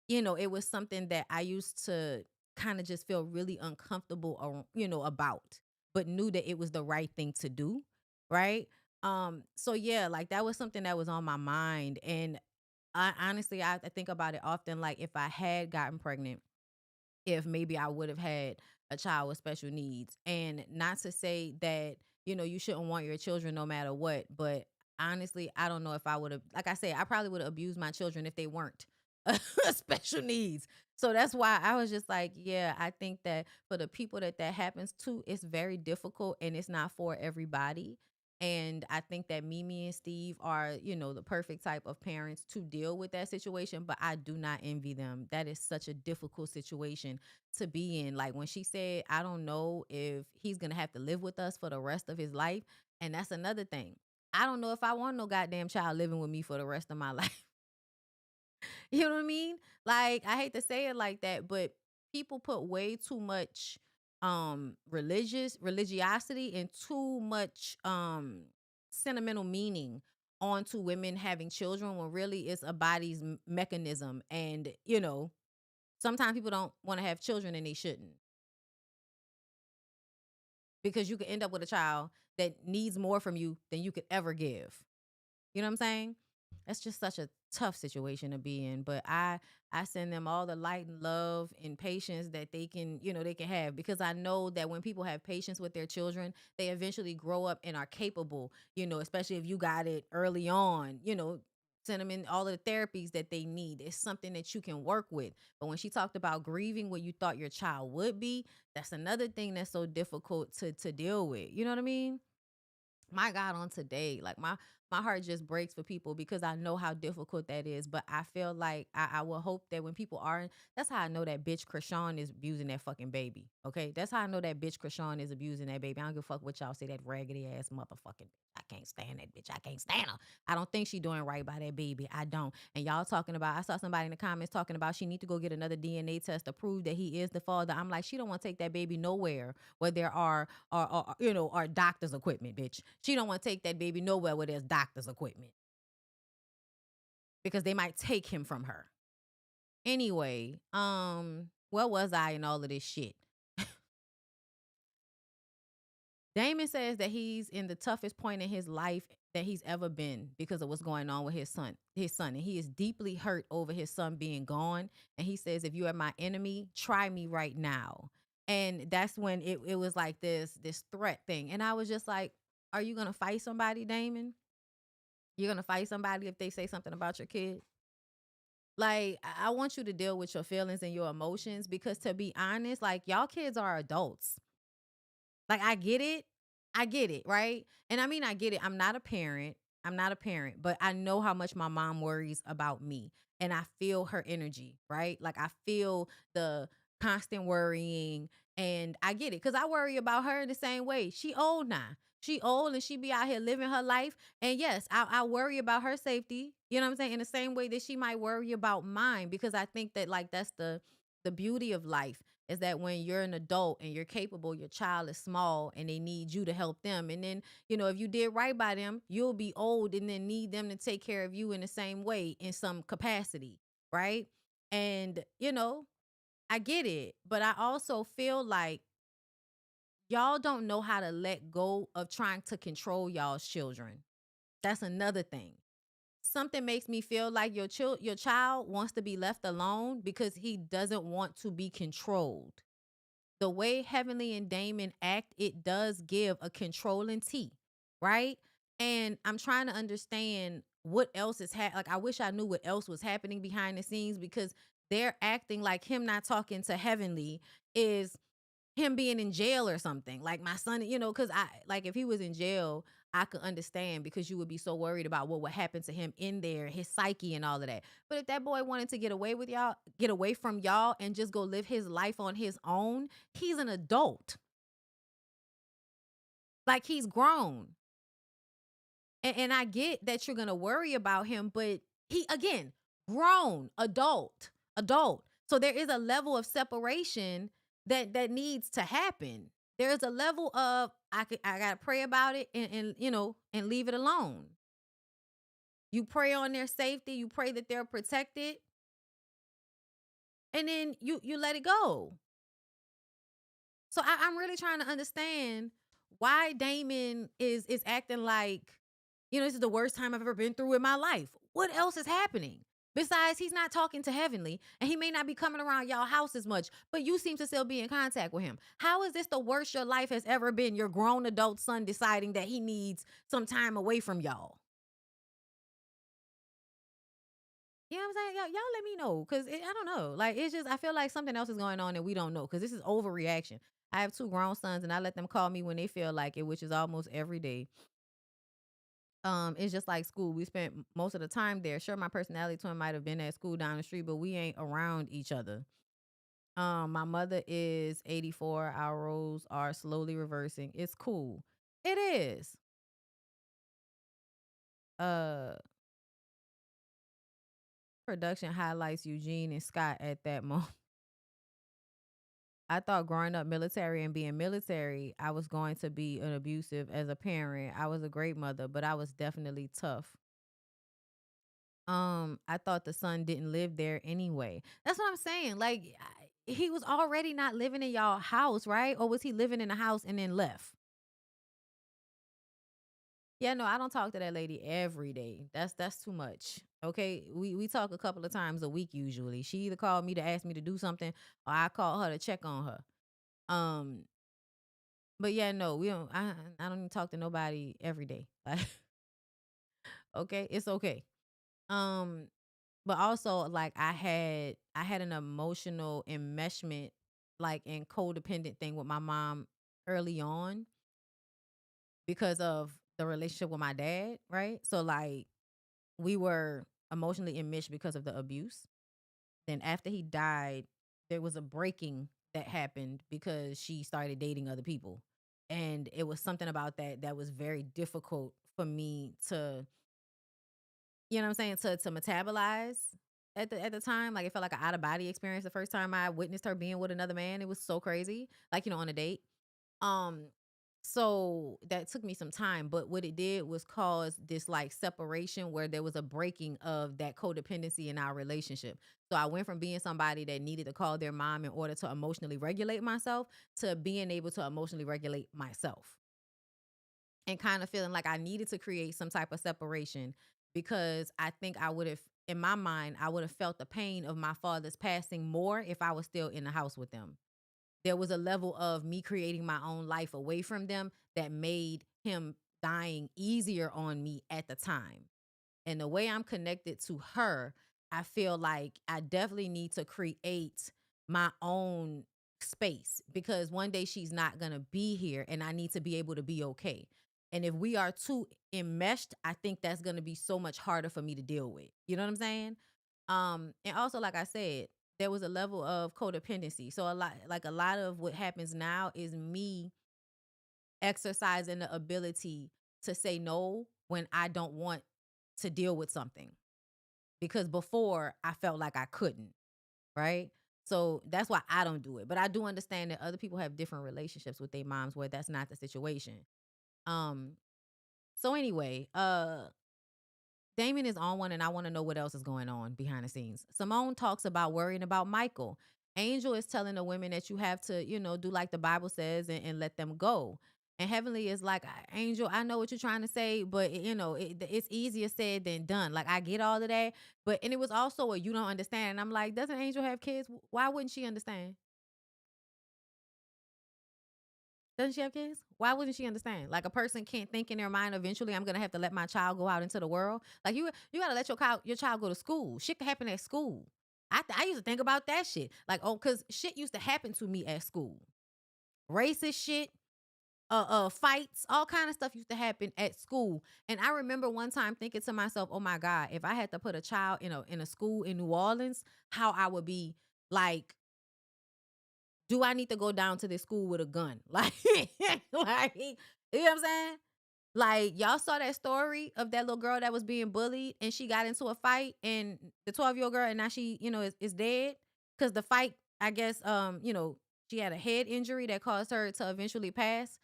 S1: it was something that I used to kind of just feel really uncomfortable, about, but knew that it was the right thing to do. Right. So yeah, like that was something that was on my mind. And I honestly, I think about it often. Like if I had gotten pregnant, if maybe I would have had a child with special needs. And not to say that, you shouldn't want your children no matter what, but honestly, I don't know if I would have, like I said, I probably would have abused my children if they weren't special needs. So that's why I was just like, yeah, I think that for the people that happens to, it's very difficult and it's not for everybody. And I think that Mimi and Steve are, the perfect type of parents to deal with that situation. But I do not envy them. That is such a difficult situation to be in. Like when she said, I don't know if he's going to have to live with us for the rest of his life. And that's another thing. I don't know if I want no goddamn child living with me for the rest of my life. You know what I mean? Like, I hate to say it like that, but people put way too much religiosity and too much sentimental meaning onto women having children when really it's a body's mechanism. And, sometimes people don't want to have children and they shouldn't because you could end up with a child that needs more from you than you could ever give. You know what I'm saying? That's just such a tough situation to be in. But I send them all the light and love and patience that they can have because I know that when people have patience with their children, they eventually grow up and are capable, especially if you got it early on, send them in all of the therapies that they need. It's something that you can work with. But when she talked about grieving what you thought your child would be, that's another thing that's so difficult to deal with. You know what I mean? My God, on today, like my heart just breaks for people because I know how difficult that is. But I feel like I will hope that when people are, that's how I know that bitch Krishan is abusing that fucking baby. Okay, that's how I know that bitch Krishan is abusing that baby. I don't give a fuck what y'all say, that raggedy ass motherfucking. I can't stand that bitch. I can't stand her. I don't think she doing right by that baby. I don't. And y'all talking about, I saw somebody in the comments talking about she need to go get another DNA test to prove that he is the father. I'm like, she don't want to take that baby nowhere where there are doctor's equipment, bitch. She don't want to take that baby nowhere where there's doctor's equipment because they might take him from her. Anyway, where was I in all of this shit? Damon says that he's in the toughest point in his life that he's ever been because of what's going on with his son. And he is deeply hurt over his son being gone. And he says, if you are my enemy, try me right now. And that's when it was like this threat thing. And I was just like, are you going to fight somebody, Damon? You're going to fight somebody if they say something about your kid? Like, I want you to deal with your feelings and your emotions because, to be honest, like, y'all kids are adults. Like, I get it, right? And I mean, I get it. I'm not a parent, but I know how much my mom worries about me. And I feel her energy, right? Like, I feel the constant worrying. And I get it because I worry about her in the same way. She old now. She old and she be out here living her life. And yes, I worry about her safety. You know what I'm saying? In the same way that she might worry about mine, because I think that, like, that's the beauty of life, is that when you're an adult and you're capable, your child is small and they need you to help them. And then, if you did right by them, you'll be old and then need them to take care of you in the same way in some capacity, right? And, I get it, but I also feel like y'all don't know how to let go of trying to control y'all's children. That's another thing. Something makes me feel like your child wants to be left alone because he doesn't want to be controlled. The way Heavenly and Damon act, it does give a controlling T, right? And I'm trying to understand what else is like, I wish I knew what else was happening behind the scenes, because they're acting like him not talking to Heavenly is him being in jail or something. Like, my son, because if he was in jail, I could understand, because you would be so worried about what would happen to him in there, his psyche and all of that. But if that boy wanted to get away from y'all and just go live his life on his own, he's an adult. Like, he's grown. And I get that you're going to worry about him, but he, again, grown, adult. So there is a level of separation that needs to happen. There's a level of, I got to pray about it and leave it alone. You pray on their safety. You pray that they're protected. And then you let it go. So I'm really trying to understand why Damon is acting like, this is the worst time I've ever been through in my life. What else is happening? Besides, he's not talking to Heavenly, and he may not be coming around y'all house as much, but you seem to still be in contact with him. How is this the worst your life has ever been? Your grown adult son deciding that he needs some time away from y'all. You know what I'm saying? Y'all let me know, because I don't know. Like, it's just, I feel like something else is going on that we don't know, because this is overreaction. I have 2 grown sons, and I let them call me when they feel like it, which is almost every day. It's just like school. We spent most of the time there. Sure, my personality twin might have been at school down the street, but we ain't around each other. My mother is 84. Our roles are slowly reversing. It's cool. It is. Uh, Production highlights Eugene and Scott at that moment. I thought growing up military and being military, I was going to be an abusive as a parent. I was a great mother, but I was definitely tough. I thought the son didn't live there anyway. That's what I'm saying. Like, he was already not living in y'all house, right? Or was he living in the house and then left? Yeah, no, I don't talk to that lady every day. That's too much. Okay, we talk a couple of times a week usually. She either called me to ask me to do something, or I call her to check on her. Um, but yeah, no, we don't. I don't even talk to nobody every day. Like, okay, it's okay. Um, but also, like, I had an emotional enmeshment, like, and codependent thing with my mom early on because of the relationship with my dad, right? So, like, we were emotionally enmeshed because of the abuse. Then after he died, there was a breaking that happened because she started dating other people. And it was something about that was very difficult for me to, you know what I'm saying, to metabolize at the time. Like, it felt like an out of body experience the first time I witnessed her being with another man. It was so crazy. Like, on a date. Um, so that took me some time, but what it did was cause this like separation where there was a breaking of that codependency in our relationship. So I went from being somebody that needed to call their mom in order to emotionally regulate myself to being able to emotionally regulate myself, and kind of feeling like I needed to create some type of separation, because I think I would have, in my mind, I would have felt the pain of my father's passing more if I was still in the house with them. There was a level of me creating my own life away from them that made him dying easier on me at the time. And the way I'm connected to her, I feel like I definitely need to create my own space, because one day she's not going to be here and I need to be able to be okay. And if we are too enmeshed, I think that's going to be so much harder for me to deal with. You know what I'm saying? And also, like I said, there was a level of codependency. So a lot of what happens now is me exercising the ability to say no when I don't want to deal with something, because before I felt like I couldn't, right? So that's why I don't do it. But I do understand that other people have different relationships with their moms where that's not the situation. Um so anyway, Damon is on one, and I want to know what else is going on behind the scenes. Simone talks about worrying about Michael. Angel is telling the women that you have to, do like the Bible says, and let them go. And Heavenly is like, Angel, I know what you're trying to say, but it's easier said than done. Like, I get all of that, and it was also a you don't understand. And I'm like, doesn't Angel have kids? Why wouldn't she understand? Doesn't she have kids? Why wouldn't she understand? Like, a person can't think in their mind, eventually I'm gonna have to let my child go out into the world. Like, you gotta let your child go to school. Shit can happen at school. I used to think about that shit. Like, oh, cause shit used to happen to me at school. Racist shit, fights, all kind of stuff used to happen at school. And I remember one time thinking to myself, oh my God, if I had to put a child in a school in New Orleans, how I would be like, do I need to go down to this school with a gun? Like, like, you know what I'm saying? Like, y'all saw that story of that little girl that was being bullied and she got into a fight, and the 12-year-old girl, and now she, is dead because the fight, I guess, she had a head injury that caused her to eventually pass.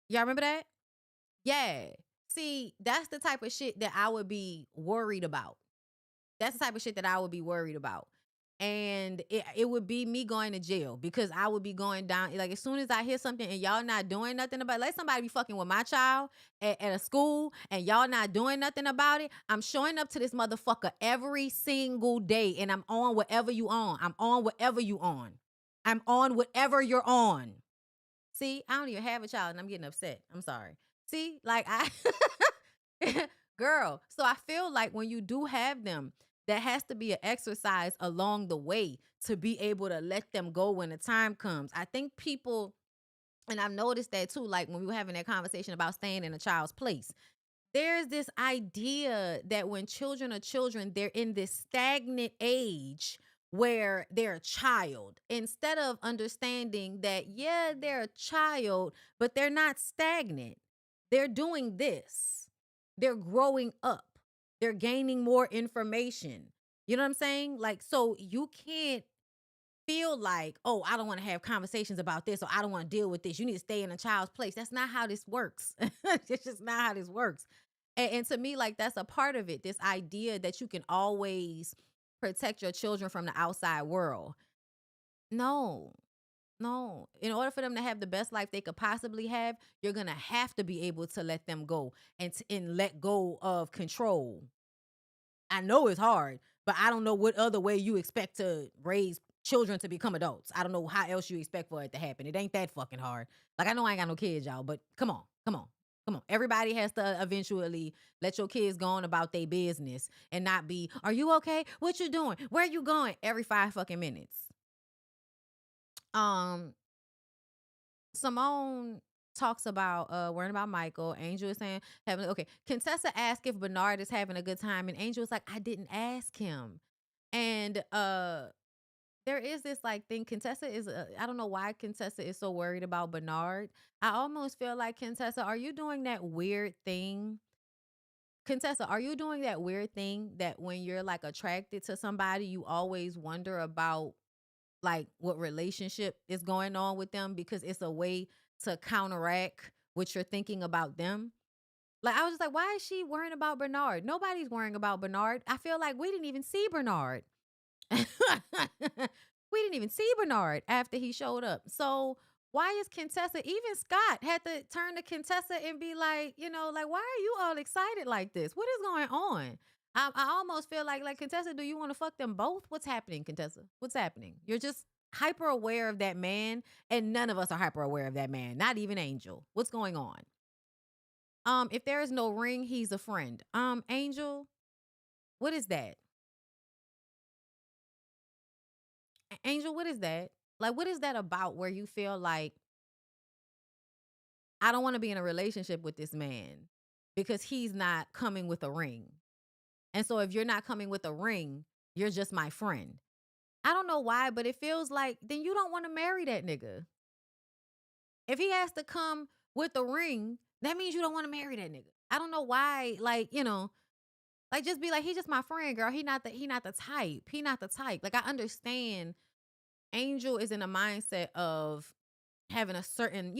S1: Y'all remember that? Yeah. See, that's the type of shit that I would be worried about. That's the type of shit that I would be worried about. And it would be me going to jail, because I would be going down. Like, as soon as I hear something and y'all not doing nothing about it, let somebody be fucking with my child at a school and y'all not doing nothing about it, I'm showing up to this motherfucker every single day, and I'm on whatever you on. I'm on whatever you on. I'm on whatever you're on. See, I don't even have a child and I'm getting upset. I'm sorry. See, like, girl. So I feel like when you do have them, there has to be an exercise along the way to be able to let them go when the time comes. I think people, and I've noticed that too, like when we were having that conversation about staying in a child's place, there's this idea that when children are children, they're in this stagnant age where they're a child, instead of understanding that, yeah, they're a child, but they're not stagnant. They're doing this, they're growing up, they're gaining more information. You know what I'm saying? Like, so you can't feel like, oh, I don't want to have conversations about this, or I don't want to deal with this. You need to stay in a child's place. That's not how this works. It's just not how this works. And to me, like, that's a part of it. This idea that you can always protect your children from the outside world. No, no. In order for them to have the best life they could possibly have, you're going to have to be able to let them go, and let go of control. I know it's hard, but I don't know what other way you expect to raise children to become adults. I don't know how else you expect for it to happen. It ain't that fucking hard. Like, I know I ain't got no kids, y'all, but come on, come on, come on. Everybody has to eventually let your kids go on about their business and not be, are you okay? What you doing? Where you going? Every 5 fucking minutes. Um, Simone talks about worrying about Michael. Angel is saying having, okay. Contessa asked if Bernard is having a good time, and Angel was like, I didn't ask him. And there is this like thing. Contessa is I don't know why Contessa is so worried about Bernard. I almost feel like, Contessa, are you doing that weird thing Contessa, are you doing that weird thing that when you're like attracted to somebody, you always wonder about like what relationship is going on with them because it's a way to counteract what you're thinking about them? Like I was just like, why is she worrying about Bernard? Nobody's worrying about Bernard. I feel like we didn't even see Bernard. We didn't even see Bernard after he showed up. So why is Contessa, even Scott had to turn to Contessa and be like, like, why are you all excited like this? What is going on? I almost feel like Contessa, do you want to fuck them both? What's happening, Contessa? What's happening? You're just hyper aware of that man, and none of us are hyper aware of that man, not even Angel. What's going on? If there is no ring, he's a friend. Angel, what is that? Angel, what is that? Like, what is that about where you feel like I don't want to be in a relationship with this man because he's not coming with a ring? And so if you're not coming with a ring, you're just my friend. I don't know why, but it feels like then you don't want to marry that nigga. If he has to come with a ring, that means you don't want to marry that nigga. I don't know why, like just be like, he's just my friend, girl. He not the type. He not the type. Like I understand Angel is in a mindset of having a certain,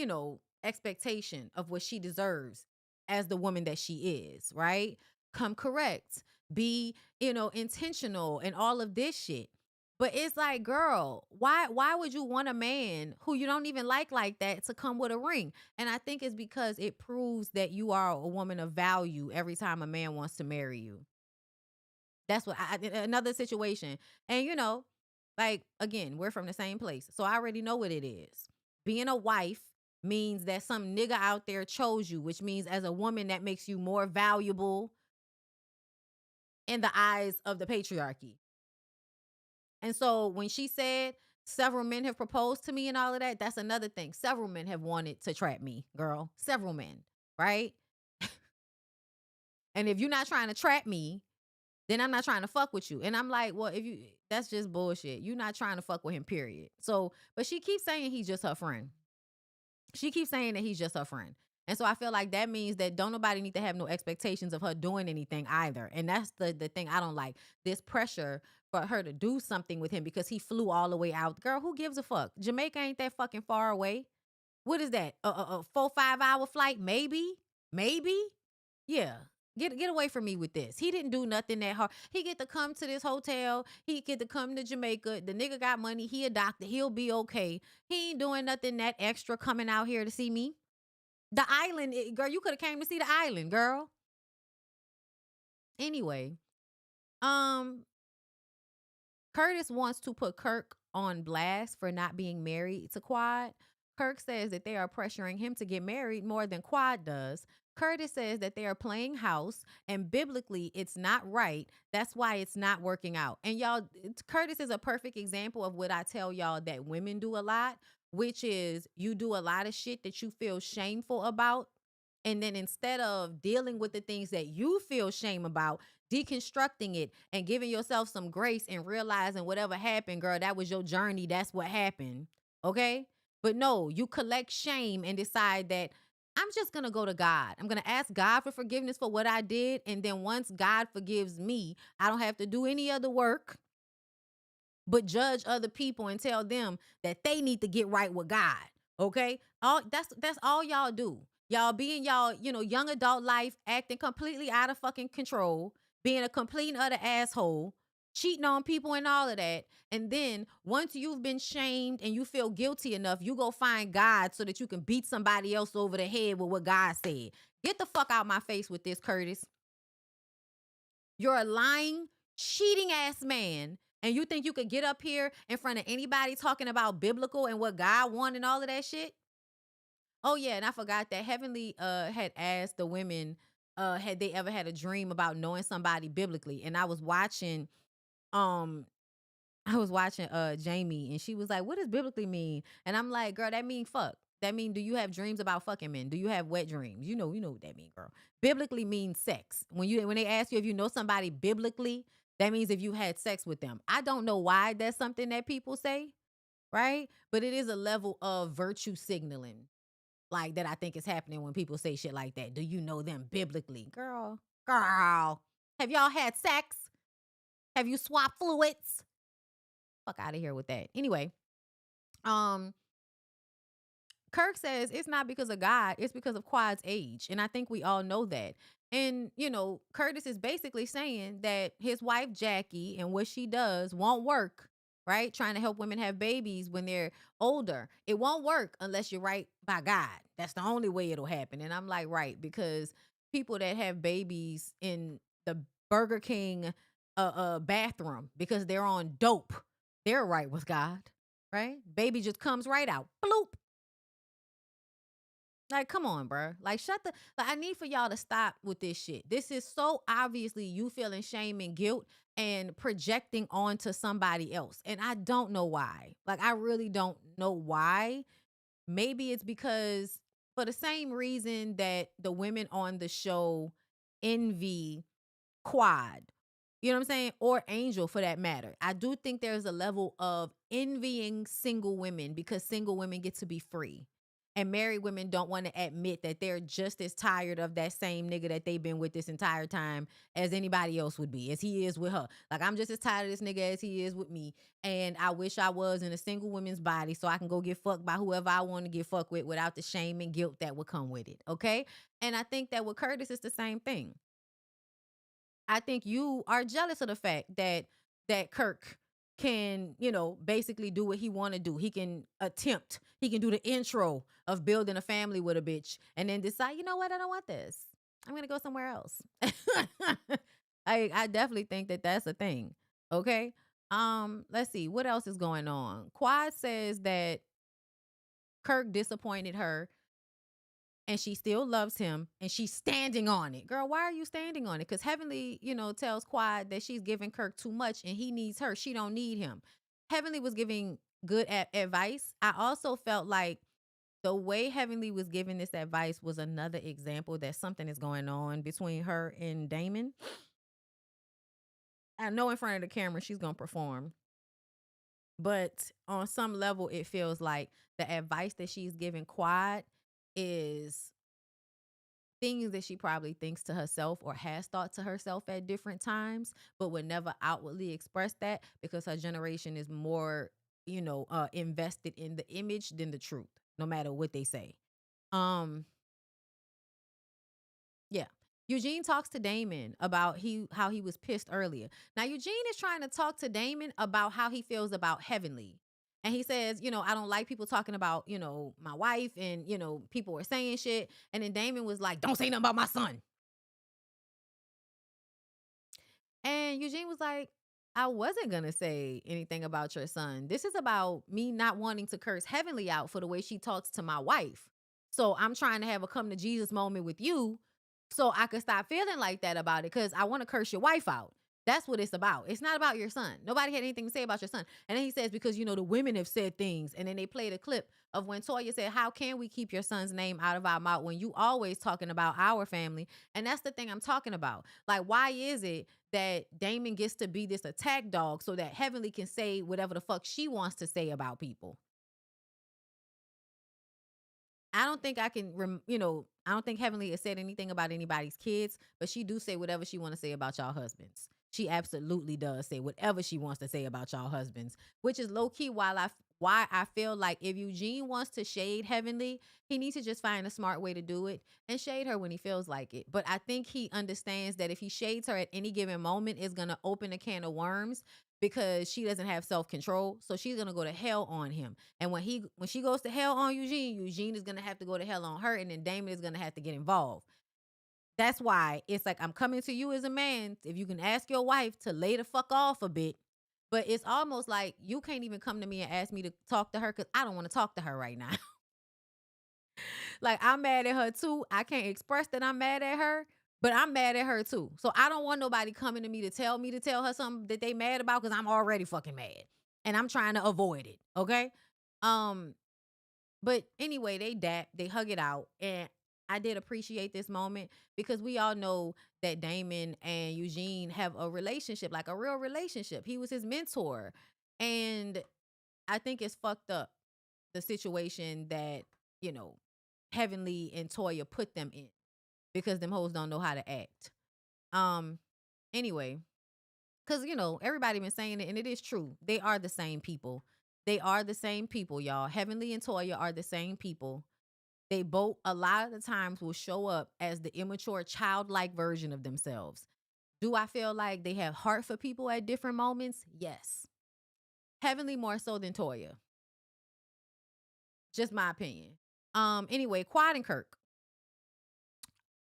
S1: expectation of what she deserves as the woman that she is, right? Come correct, be, intentional and all of this shit. But it's like, girl, why would you want a man who you don't even like that to come with a ring? And I think it's because it proves that you are a woman of value every time a man wants to marry you. That's what another situation. And like again, we're from the same place. So I already know what it is. Being a wife means that some nigga out there chose you, which means as a woman that makes you more valuable in the eyes of the patriarchy. And so when she said several men have proposed to me and all of that, that's another thing. Several men have wanted to trap me, girl. Several men, right? And if you're not trying to trap me, then I'm not trying to fuck with you. And I'm like, well, that's just bullshit. You're not trying to fuck with him, period. So, but she keeps saying he's just her friend. She keeps saying that he's just her friend. And so I feel like that means that don't nobody need to have no expectations of her doing anything either. And that's the thing I don't like. This pressure for her to do something with him because he flew all the way out. Girl, who gives a fuck? Jamaica ain't that fucking far away. What is that? A 4-5 hour flight? Maybe. Yeah. Get away from me with this. He didn't do nothing that hard. He get to come to this hotel. He get to come to Jamaica. The nigga got money. He a doctor. He'll be okay. He ain't doing nothing that extra coming out here to see me. The island, girl, you could have came to see the island, girl. Anyway, um, Curtis wants to put Kirk on blast for not being married to Quad. Kirk says that they are pressuring him to get married more than Quad does. Curtis says that they are playing house and biblically it's not right. That's why it's not working out. And y'all, Curtis is a perfect example of what I tell y'all that women do a lot, which is you do a lot of shit that you feel shameful about. And then instead of dealing with the things that you feel shame about, deconstructing it and giving yourself some grace and realizing whatever happened, girl, that was your journey. That's what happened. Okay. But no, you collect shame and decide that I'm just going to go to God. I'm going to ask God for forgiveness for what I did. And then once God forgives me, I don't have to do any other work but judge other people and tell them that they need to get right with God. Okay? That's all y'all do. Y'all being y'all, young adult life, acting completely out of fucking control, being a complete and utter asshole, cheating on people and all of that. And then once you've been shamed and you feel guilty enough, you go find God so that you can beat somebody else over the head with what God said. Get the fuck out my face with this, Curtis. You're a lying, cheating ass man. And you think you could get up here in front of anybody talking about biblical and what God wanted and all of that shit? Oh yeah, and I forgot that Heavenly had asked the women had they ever had a dream about knowing somebody biblically. And um I was watching Jamie and she was like, "What does biblically mean?" And I'm like, "Girl, that mean fuck. That mean do you have dreams about fucking men? Do you have wet dreams? You know what that mean, girl. Biblically means sex. When they ask you if you know somebody biblically, that means if you had sex with them. I don't know why that's something that people say, right? But it is a level of virtue signaling like that I think is happening when people say shit like that. Do you know them biblically? Girl, Girl, have y'all had sex? Have you swapped fluids? Fuck out of here with that. Anyway, um, Kirk says it's not because of God, it's because of Quad's age. And I think we all know that. And, Curtis is basically saying that his wife, Jackie, and what she does won't work, right? Trying to help women have babies when they're older. It won't work unless you're right by God. That's the only way it'll happen. And I'm like, right, because people that have babies in the Burger King bathroom because they're on dope, they're right with God, right? Baby just comes right out. Bloop. Like, come on, bro. Like, shut the. Like, I need for y'all to stop with this shit. This is so obviously you feeling shame and guilt and projecting onto somebody else. And I don't know why. Like, I really don't know why. Maybe it's because for the same reason that the women on the show envy Quad, you know what I'm saying? Or Angel for that matter. I do think there's a level of envying single women because single women get to be free. And married women don't want to admit that they're just as tired of that same nigga that they've been with this entire time as anybody else would be, as he is with her. Like, I'm just as tired of this nigga as he is with me. And I wish I was in a single woman's body so I can go get fucked by whoever I want to get fucked with without the shame and guilt that would come with it. Okay? And I think that with Curtis, it's the same thing. I think you are jealous of the fact that Kirk can, basically do what he want to do. He can do the intro of building a family with a bitch and then decide, you know what, I don't want this. I'm going to go somewhere else. I definitely think that that's a thing. Okay? Let's see what else is going on. Quad says that Kirk disappointed her and she still loves him and she's standing on it. Girl, why are you standing on it? Because Heavenly, tells Quad that she's giving Kirk too much and he needs her. She don't need him. Heavenly was giving good advice. I also felt like the way Heavenly was giving this advice was another example that something is going on between her and Damon. I know in front of the camera she's going to perform. But on some level, it feels like the advice that she's giving Quad is things that she probably thinks to herself or has thought to herself at different times, but would never outwardly express that because her generation is more, invested in the image than the truth, no matter what they say. Um, yeah. Eugene talks to Damon about how he was pissed earlier. Now, Eugene is trying to talk to Damon about how he feels about Heavenly. And he says, I don't like people talking about, my wife and, people were saying shit. And then Damon was like, don't say nothing about my son. And Eugene was like, I wasn't going to say anything about your son. This is about me not wanting to curse Heavenly out for the way she talks to my wife. So I'm trying to have a come to Jesus moment with you so I could stop feeling like that about it because I want to curse your wife out. That's what it's about. It's not about your son. Nobody had anything to say about your son. And then he says, because, the women have said things. And then they played a clip of when Toya said, how can we keep your son's name out of our mouth when you always talking about our family? And that's the thing I'm talking about. Like, why is it that Damon gets to be this attack dog so that Heavenly can say whatever the fuck she wants to say about people? I don't think I can, I don't think Heavenly has said anything about anybody's kids, but she do say whatever she want to say about y'all husbands. She absolutely does say whatever she wants to say about y'all husbands, which is low key why I feel like if Eugene wants to shade Heavenly, he needs to just find a smart way to do it and shade her when he feels like it. But I think he understands that if he shades her at any given moment, it's going to open a can of worms because she doesn't have self-control. So she's going to go to hell on him. And when she goes to hell on Eugene is going to have to go to hell on her. And then Damon is going to have to get involved. That's why it's like, I'm coming to you as a man. If you can ask your wife to lay the fuck off a bit, but it's almost like you can't even come to me and ask me to talk to her because I don't want to talk to her right now. Like, I'm mad at her too. I can't express that I'm mad at her, but I'm mad at her too. So I don't want nobody coming to me to tell her something that they mad about because I'm already fucking mad and I'm trying to avoid it. Okay. But anyway, they hug it out. And I did appreciate this moment because we all know that Damon and Eugene have a relationship, like a real relationship. He was his mentor. And I think it's fucked up, the situation that, Heavenly and Toya put them in because them hoes don't know how to act. Um, anyway, because everybody been saying it, and it is true. They are the same people. They are the same people, y'all. Heavenly and Toya are the same people. They both a lot of the times will show up as the immature, childlike version of themselves. Do I feel like they have heart for people at different moments? Yes. Heavenly more so than Toya. Just my opinion. Anyway, Quad and Kirk.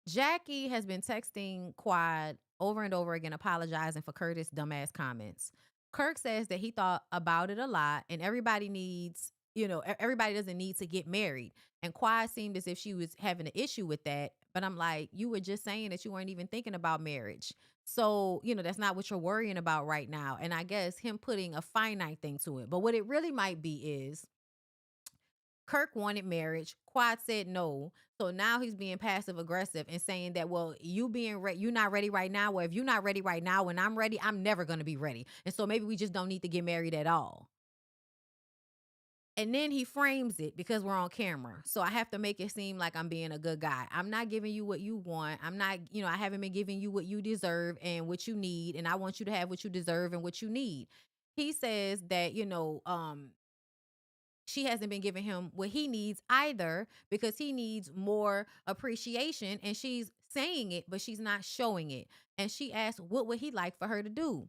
S1: Jackie has been texting Quad over and over again, apologizing for Curtis' dumbass comments. Kirk says that he thought about it a lot, and everybody needs, everybody doesn't need to get married. And Quad seemed as if she was having an issue with that. But I'm like, you were just saying that you weren't even thinking about marriage. So, that's not what you're worrying about right now. And I guess him putting a finite thing to it. But what it really might be is Kirk wanted marriage. Quad said no. So now he's being passive aggressive and saying that, well, you're not ready right now. Well, if you're not ready right now, when I'm ready, I'm never going to be ready. And so maybe we just don't need to get married at all. And then he frames it because we're on camera. So I have to make it seem like I'm being a good guy. I'm not giving you what you want. I'm not, I haven't been giving you what you deserve and what you need. And I want you to have what you deserve and what you need. He says that, she hasn't been giving him what he needs either because he needs more appreciation, and she's saying it, but she's not showing it. And she asked, what would he like for her to do?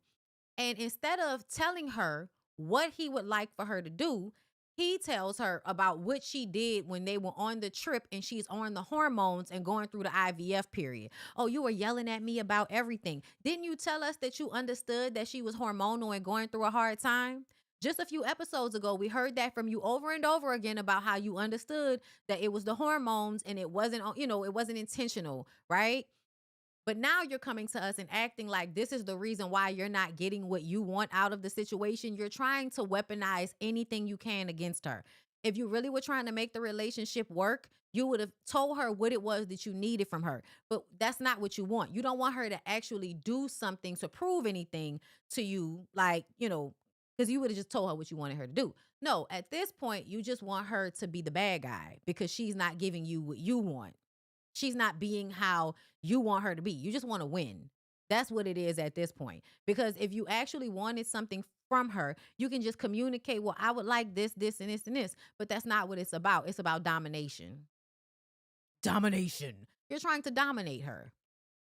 S1: And instead of telling her what he would like for her to do, he tells her about what she did when they were on the trip and she's on the hormones and going through the IVF period. Oh, you were yelling at me about everything. Didn't you tell us that you understood that she was hormonal and going through a hard time? Just a few episodes ago, we heard that from you over and over again about how you understood that it was the hormones and it wasn't, it wasn't intentional, right? But now you're coming to us and acting like this is the reason why you're not getting what you want out of the situation. You're trying to weaponize anything you can against her. If you really were trying to make the relationship work, you would have told her what it was that you needed from her. But that's not what you want. You don't want her to actually do something to prove anything to you, like, because you would have just told her what you wanted her to do. No, at this point, you just want her to be the bad guy because she's not giving you what you want. She's not being how you want her to be. You just want to win. That's what it is at this point. Because if you actually wanted something from her, you can just communicate, well, I would like this, this, and this, and this. But that's not what it's about. It's about domination. Domination. You're trying to dominate her.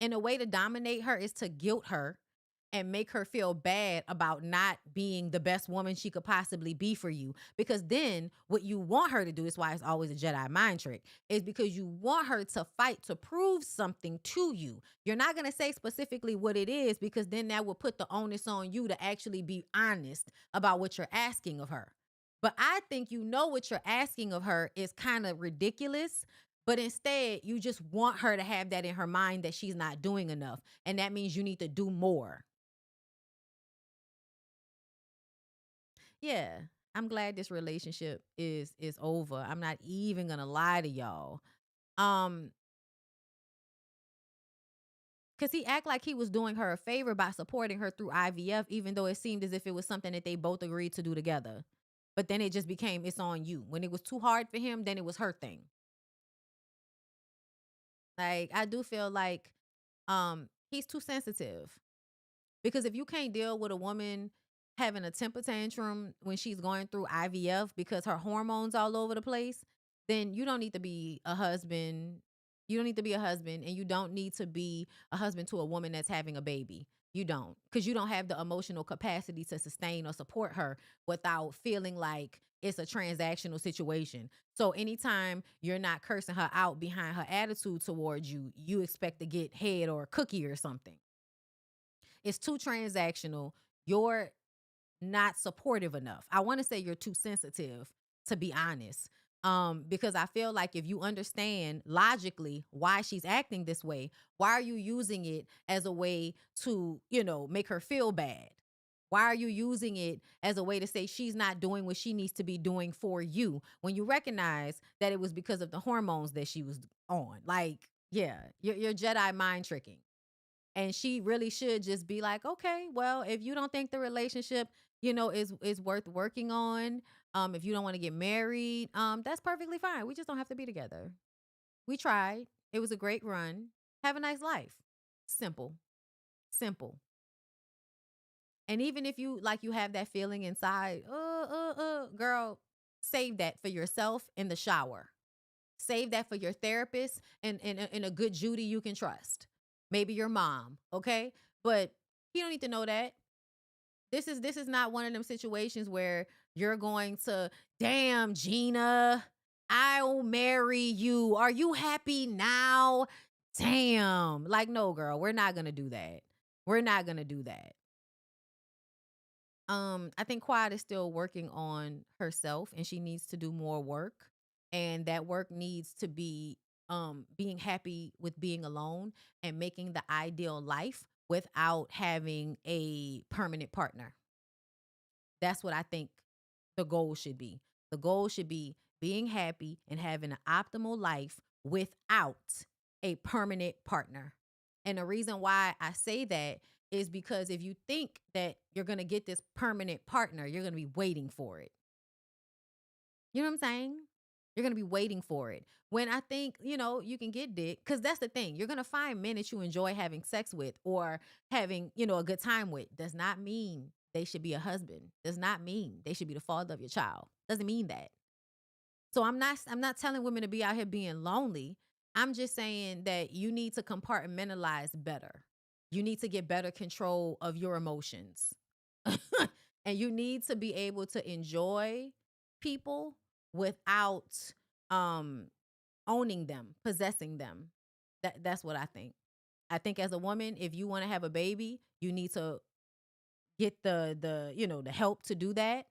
S1: And a way to dominate her is to guilt her and make her feel bad about not being the best woman she could possibly be for you. Because then what you want her to do, is why it's always a Jedi mind trick, is because you want her to fight to prove something to you. You're not going to say specifically what it is, because then that will put the onus on you to actually be honest about what you're asking of her. But I think what you're asking of her is kind of ridiculous. But instead, you just want her to have that in her mind that she's not doing enough. And that means you need to do more. Yeah, I'm glad this relationship is over. I'm not even gonna lie to y'all. Um, cause he act like he was doing her a favor by supporting her through IVF, even though it seemed as if it was something that they both agreed to do together. But then it just became, it's on you. When it was too hard for him, then it was her thing. Like, I do feel like he's too sensitive. Because if you can't deal with a woman having a temper tantrum when she's going through IVF because her hormones all over the place, then you don't need to be a husband. You don't need to be a husband, and you don't need to be a husband to a woman that's having a baby. You don't, because you don't have the emotional capacity to sustain or support her without feeling like it's a transactional situation. So anytime you're not cursing her out behind her attitude towards you, you expect to get head or a cookie or something. It's too transactional. You're not supportive enough. I want to say you're too sensitive, to be honest. Because I feel like if you understand logically why she's acting this way, why are you using it as a way to, make her feel bad? Why are you using it as a way to say she's not doing what she needs to be doing for you when you recognize that it was because of the hormones that she was on? Like, yeah, you're Jedi mind tricking. And she really should just be like, okay, well, if you don't think the relationship, is worth working on, if you don't want to get married, that's perfectly fine. We just don't have to be together. We tried. It was a great run. Have a nice life. Simple. Simple. And even if you like you have that feeling inside, girl, save that for yourself in the shower. Save that for your therapist and a good Judy you can trust. Maybe your mom, okay? But you don't need to know that. This is not one of them situations where you're going to, damn, Gina, I'll marry you. Are you happy now? Damn. Like, no, girl, we're not gonna do that. We're not gonna do that. I think Quiet is still working on herself and she needs to do more work. And that work needs to be being happy with being alone and making the ideal life without having a permanent partner. That's what I think the goal should be. The goal should be being happy and having an optimal life without a permanent partner. And the reason why I say that is because if you think that you're going to get this permanent partner, you're going to be waiting for it. You know what I'm saying? You're going to be waiting for it. When I think, you can get dick, because that's the thing. You're going to find men that you enjoy having sex with or having, a good time with. Does not mean they should be a husband. Does not mean they should be the father of your child. Doesn't mean that. So I'm not telling women to be out here being lonely. I'm just saying that you need to compartmentalize better. You need to get better control of your emotions. And you need to be able to enjoy people without owning them, possessing them. That's what I think. I think as a woman, if you want to have a baby, you need to get the help to do that,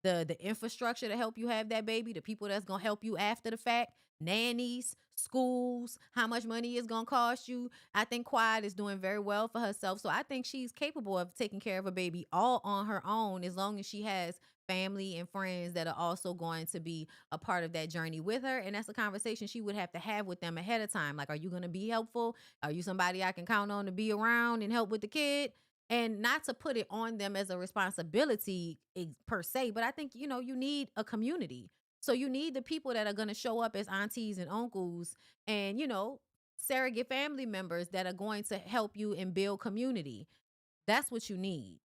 S1: the infrastructure to help you have that baby, the people that's gonna help you after the fact, nannies, schools, how much money it's gonna cost you. I think Quiet is doing very well for herself, so I think she's capable of taking care of a baby all on her own, as long as she has family and friends that are also going to be a part of that journey with her. And that's a conversation she would have to have with them ahead of time. Like, are you going to be helpful? Are you somebody I can count on to be around and help with the kid? And not to put it on them as a responsibility per se, but I think, you need a community. So you need the people that are going to show up as aunties and uncles and, surrogate family members that are going to help you and build community. That's what you need.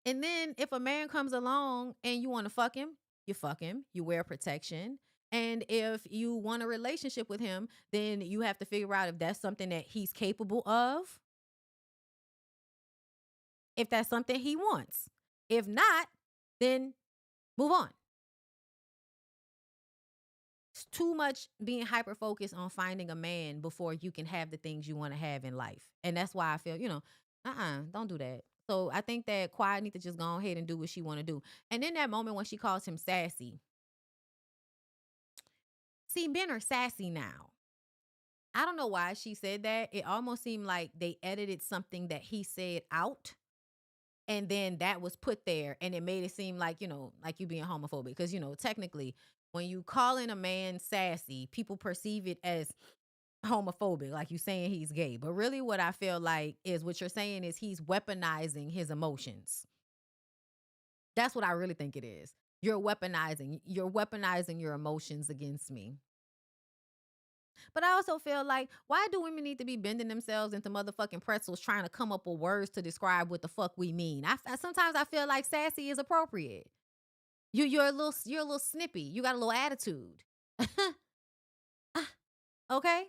S1: And then if a man comes along and you want to fuck him, you fuck him, you wear protection. And if you want a relationship with him, then you have to figure out if that's something that he's capable of, if that's something he wants. If not, then move on. It's too much being hyper focused on finding a man before you can have the things you want to have in life. And that's why I feel, don't do that. So I think that Quiet need to just go ahead and do what she want to do. And in that moment when she calls him sassy, see, men are sassy now. I don't know why she said that. It almost seemed like they edited something that he said out. And then that was put there and it made it seem like, like you being homophobic. Because, technically, when you calling a man sassy, people perceive it as homophobic, like you saying he's gay. But really what I feel like is what you're saying is he's weaponizing his emotions. That's what I really think it is. You're weaponizing your emotions against me. But I also feel like, why do women need to be bending themselves into motherfucking pretzels trying to come up with words to describe what the fuck we mean? Sometimes I feel like sassy is appropriate. You're a little snippy. You got a little attitude. Okay?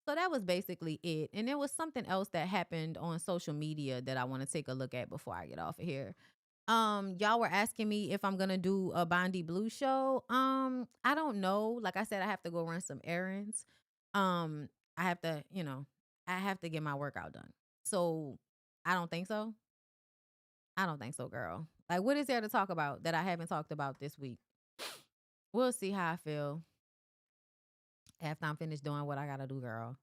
S1: So that was basically it. And there was something else that happened on social media that I want to take a look at before I get off of here. Y'all were asking me if I'm gonna do a BondyBlue show. I don't know. Like I said, I have to go run some errands. I have to, I have to get my workout done. So I don't think so. I don't think so, girl. Like, what is there to talk about that I haven't talked about this week? We'll see how I feel after I'm finished doing what I gotta do, girl.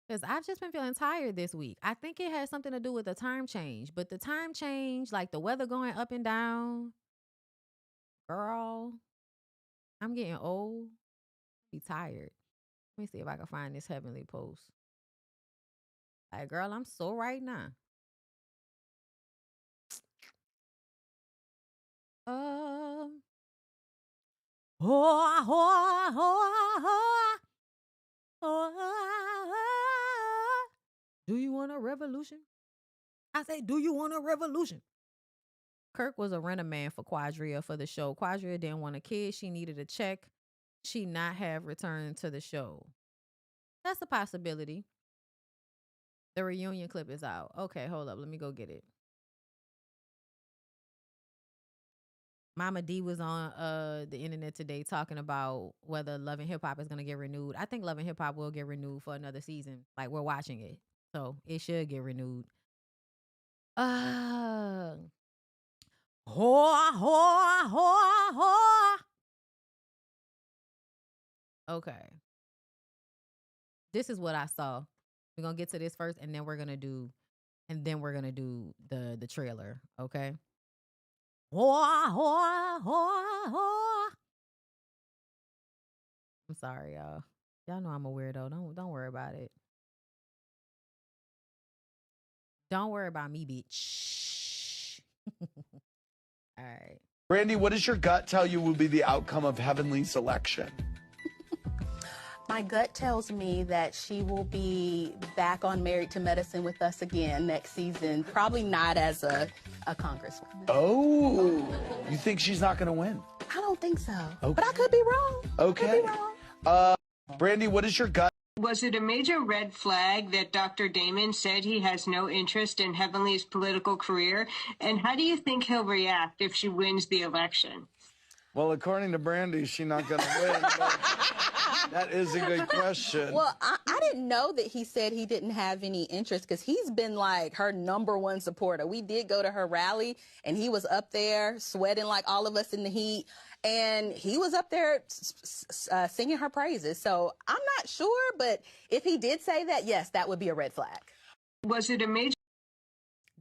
S1: Because I've just been feeling tired this week. I think it has something to do with the time change. But the time change, like the weather going up and down, girl, I'm getting old. Be tired. Let me see if I can find this heavenly post. Like, girl, I'm so right now. Um. revolution? I say, do you want a revolution? Kirk was a rent a man for Quadria for the show. Quadria didn't want a kid. She needed a check. She not have returned to the show. That's a possibility. The reunion clip is out. Okay, hold up. Let me go get it. Mama D was on the internet today talking about whether Love and Hip Hop is going to get renewed. I think Love and Hip Hop will get renewed for another season. Like, we're watching it. So it should get renewed. Hoa, hoa, hoa, hoa. Okay. This is what I saw. We're going to get to this first, and then we're going to do the trailer, okay? Hoa, hoa, hoa, hoa. I'm sorry, y'all. Y'all know I'm a weirdo. Don't worry about it. Don't worry about me, bitch. All right.
S3: Brandy, what does your gut tell you will be the outcome of Heavenly's election?
S4: My gut tells me that she will be back on Married to Medicine with us again next season. Probably not as a congresswoman.
S3: Oh, you think she's not going to win?
S4: I don't think so.
S3: Okay.
S4: But I could be wrong.
S3: Okay.
S4: Could be wrong.
S3: Brandy, what is your gut?
S5: Was it a major red flag that Dr. Damon said he has no interest in Heavenly's political career? And how do you think he'll react if she wins the election?
S3: Well, according to Brandy, she's not going to win. That is a good question.
S4: Well, I didn't know that he said he didn't have any interest because he's been like her #1 supporter. We did go to her rally and he was up there sweating like all of us in the heat. And he was up there singing her praises. So I'm not sure, but if he did say that, yes, that would be a red flag.
S5: Was it a major...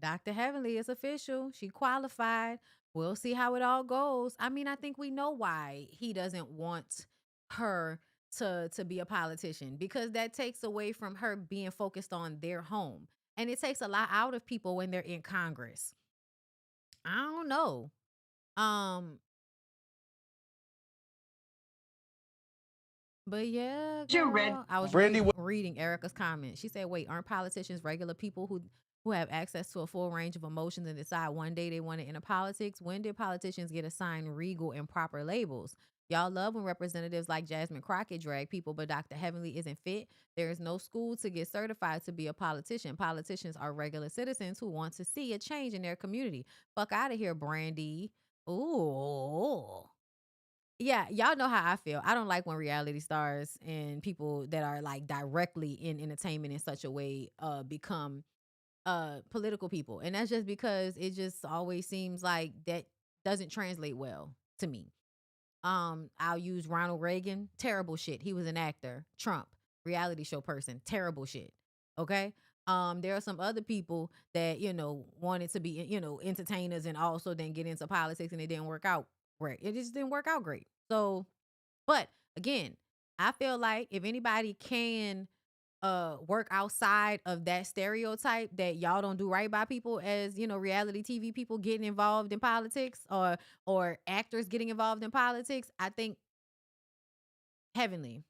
S1: Dr. Heavenly is official. She qualified. We'll see how it all goes. I mean, I think we know why he doesn't want her to be a politician, because that takes away from her being focused on their home. And it takes a lot out of people when they're in Congress. I don't know. But yeah, girl, I was reading Erica's comment. She said, wait, aren't politicians regular people who have access to a full range of emotions and decide one day they want to enter politics? When did politicians get assigned regal and proper labels? Y'all love when representatives like Jasmine Crockett drag people, but Dr. Heavenly isn't fit. There is no school to get certified to be a politician. Politicians are regular citizens who want to see a change in their community. Fuck out of here, Brandy. Ooh. Yeah, y'all know how I feel. I don't like when reality stars and people that are like directly in entertainment in such a way become political people. And that's just because it just always seems like that doesn't translate well to me. I'll use Ronald Reagan, terrible shit. He was an actor. Trump, reality show person, terrible shit. Okay? There are some other people that, wanted to be, entertainers and also then get into politics, and it didn't work out great. It just didn't work out great. So, but again, I feel like if anybody can work outside of that stereotype that y'all don't do right by people as, reality TV people getting involved in politics or actors getting involved in politics, I think Heavenly,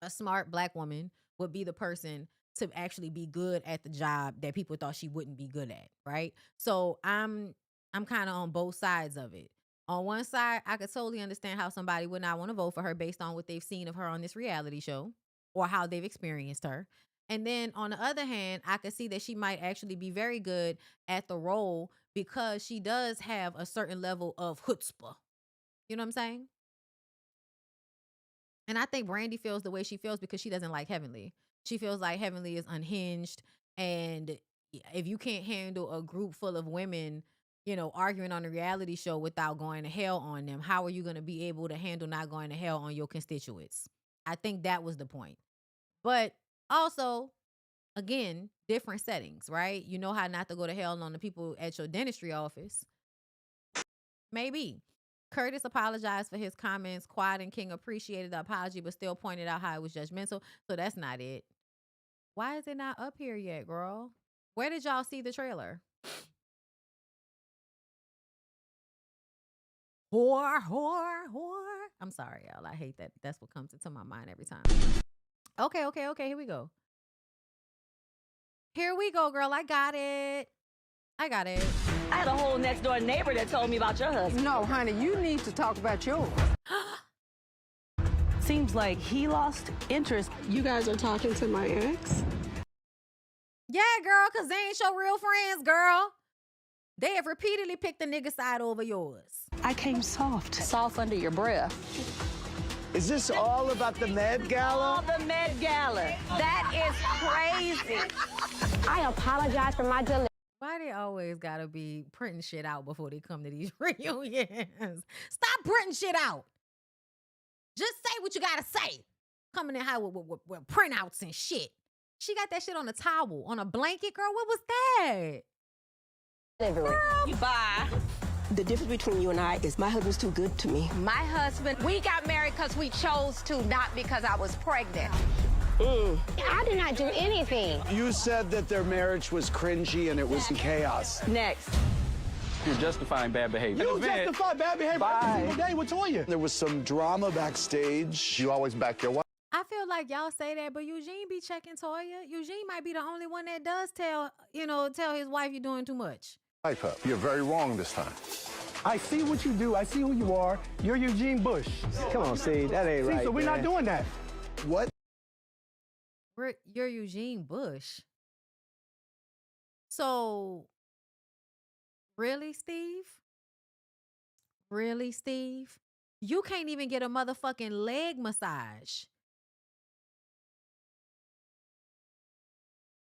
S1: a smart Black woman, would be the person to actually be good at the job that people thought she wouldn't be good at, right? So I'm kind of on both sides of it. On one side, I could totally understand how somebody would not want to vote for her based on what they've seen of her on this reality show or how they've experienced her. And then on the other hand, I could see that she might actually be very good at the role because she does have a certain level of chutzpah. You know what I'm saying? And I think Brandy feels the way she feels because she doesn't like Heavenly. She feels like Heavenly is unhinged. And if you can't handle a group full of women, arguing on a reality show without going to hell on them, how are you going to be able to handle not going to hell on your constituents? I think that was the point. But also, again, different settings, right? You know how not to go to hell on the people at your dentistry office. Maybe. Curtis apologized for his comments. Quad and King appreciated the apology, but still pointed out how it was judgmental. So that's not it. Why is it not up here yet, girl? Where did y'all see the trailer? Whore, whore, whore. I'm sorry, y'all. I hate that. That's what comes into my mind every time. Okay. Here we go. Here we go, girl. I got it. I got it.
S6: I had a whole next door neighbor that told me about your husband.
S7: No, honey, you need to talk about yours.
S6: Seems like he lost interest.
S8: You guys are talking to my ex?
S1: Yeah, girl, because they ain't your real friends, girl. They have repeatedly picked the nigga side over yours.
S6: I came soft.
S4: Soft under your breath.
S9: Is this all about the Met Gala?
S6: All the Met Gala. That is crazy.
S8: I apologize for my delivery.
S1: Why they always gotta be printing shit out before they come to these reunions? Stop printing shit out. Just say what you gotta say. Coming in high with printouts and shit. She got that shit on a towel, on a blanket, girl. What was that?
S6: You bye.
S8: The difference between you and I is my husband's too good to me.
S10: My husband, we got married because we chose to, not because I was pregnant.
S8: I did not do anything.
S9: You said that their marriage was cringy and it was chaos.
S6: Next.
S11: You're justifying bad behavior.
S9: You justify bad behavior every single day with Toya. There was some drama backstage.
S12: You always back your wife.
S1: I feel like y'all say that, but Eugene be checking Toya. Eugene might be the only one that does tell his wife you're doing too much.
S12: Wife up. You're very wrong this time.
S9: I see what you do. I see who you are. You're Eugene Bush. Come on, see, that ain't right. So we're not doing that. What?
S1: You're Eugene Bush. So, really, Steve? Really, Steve? You can't even get a motherfucking leg massage.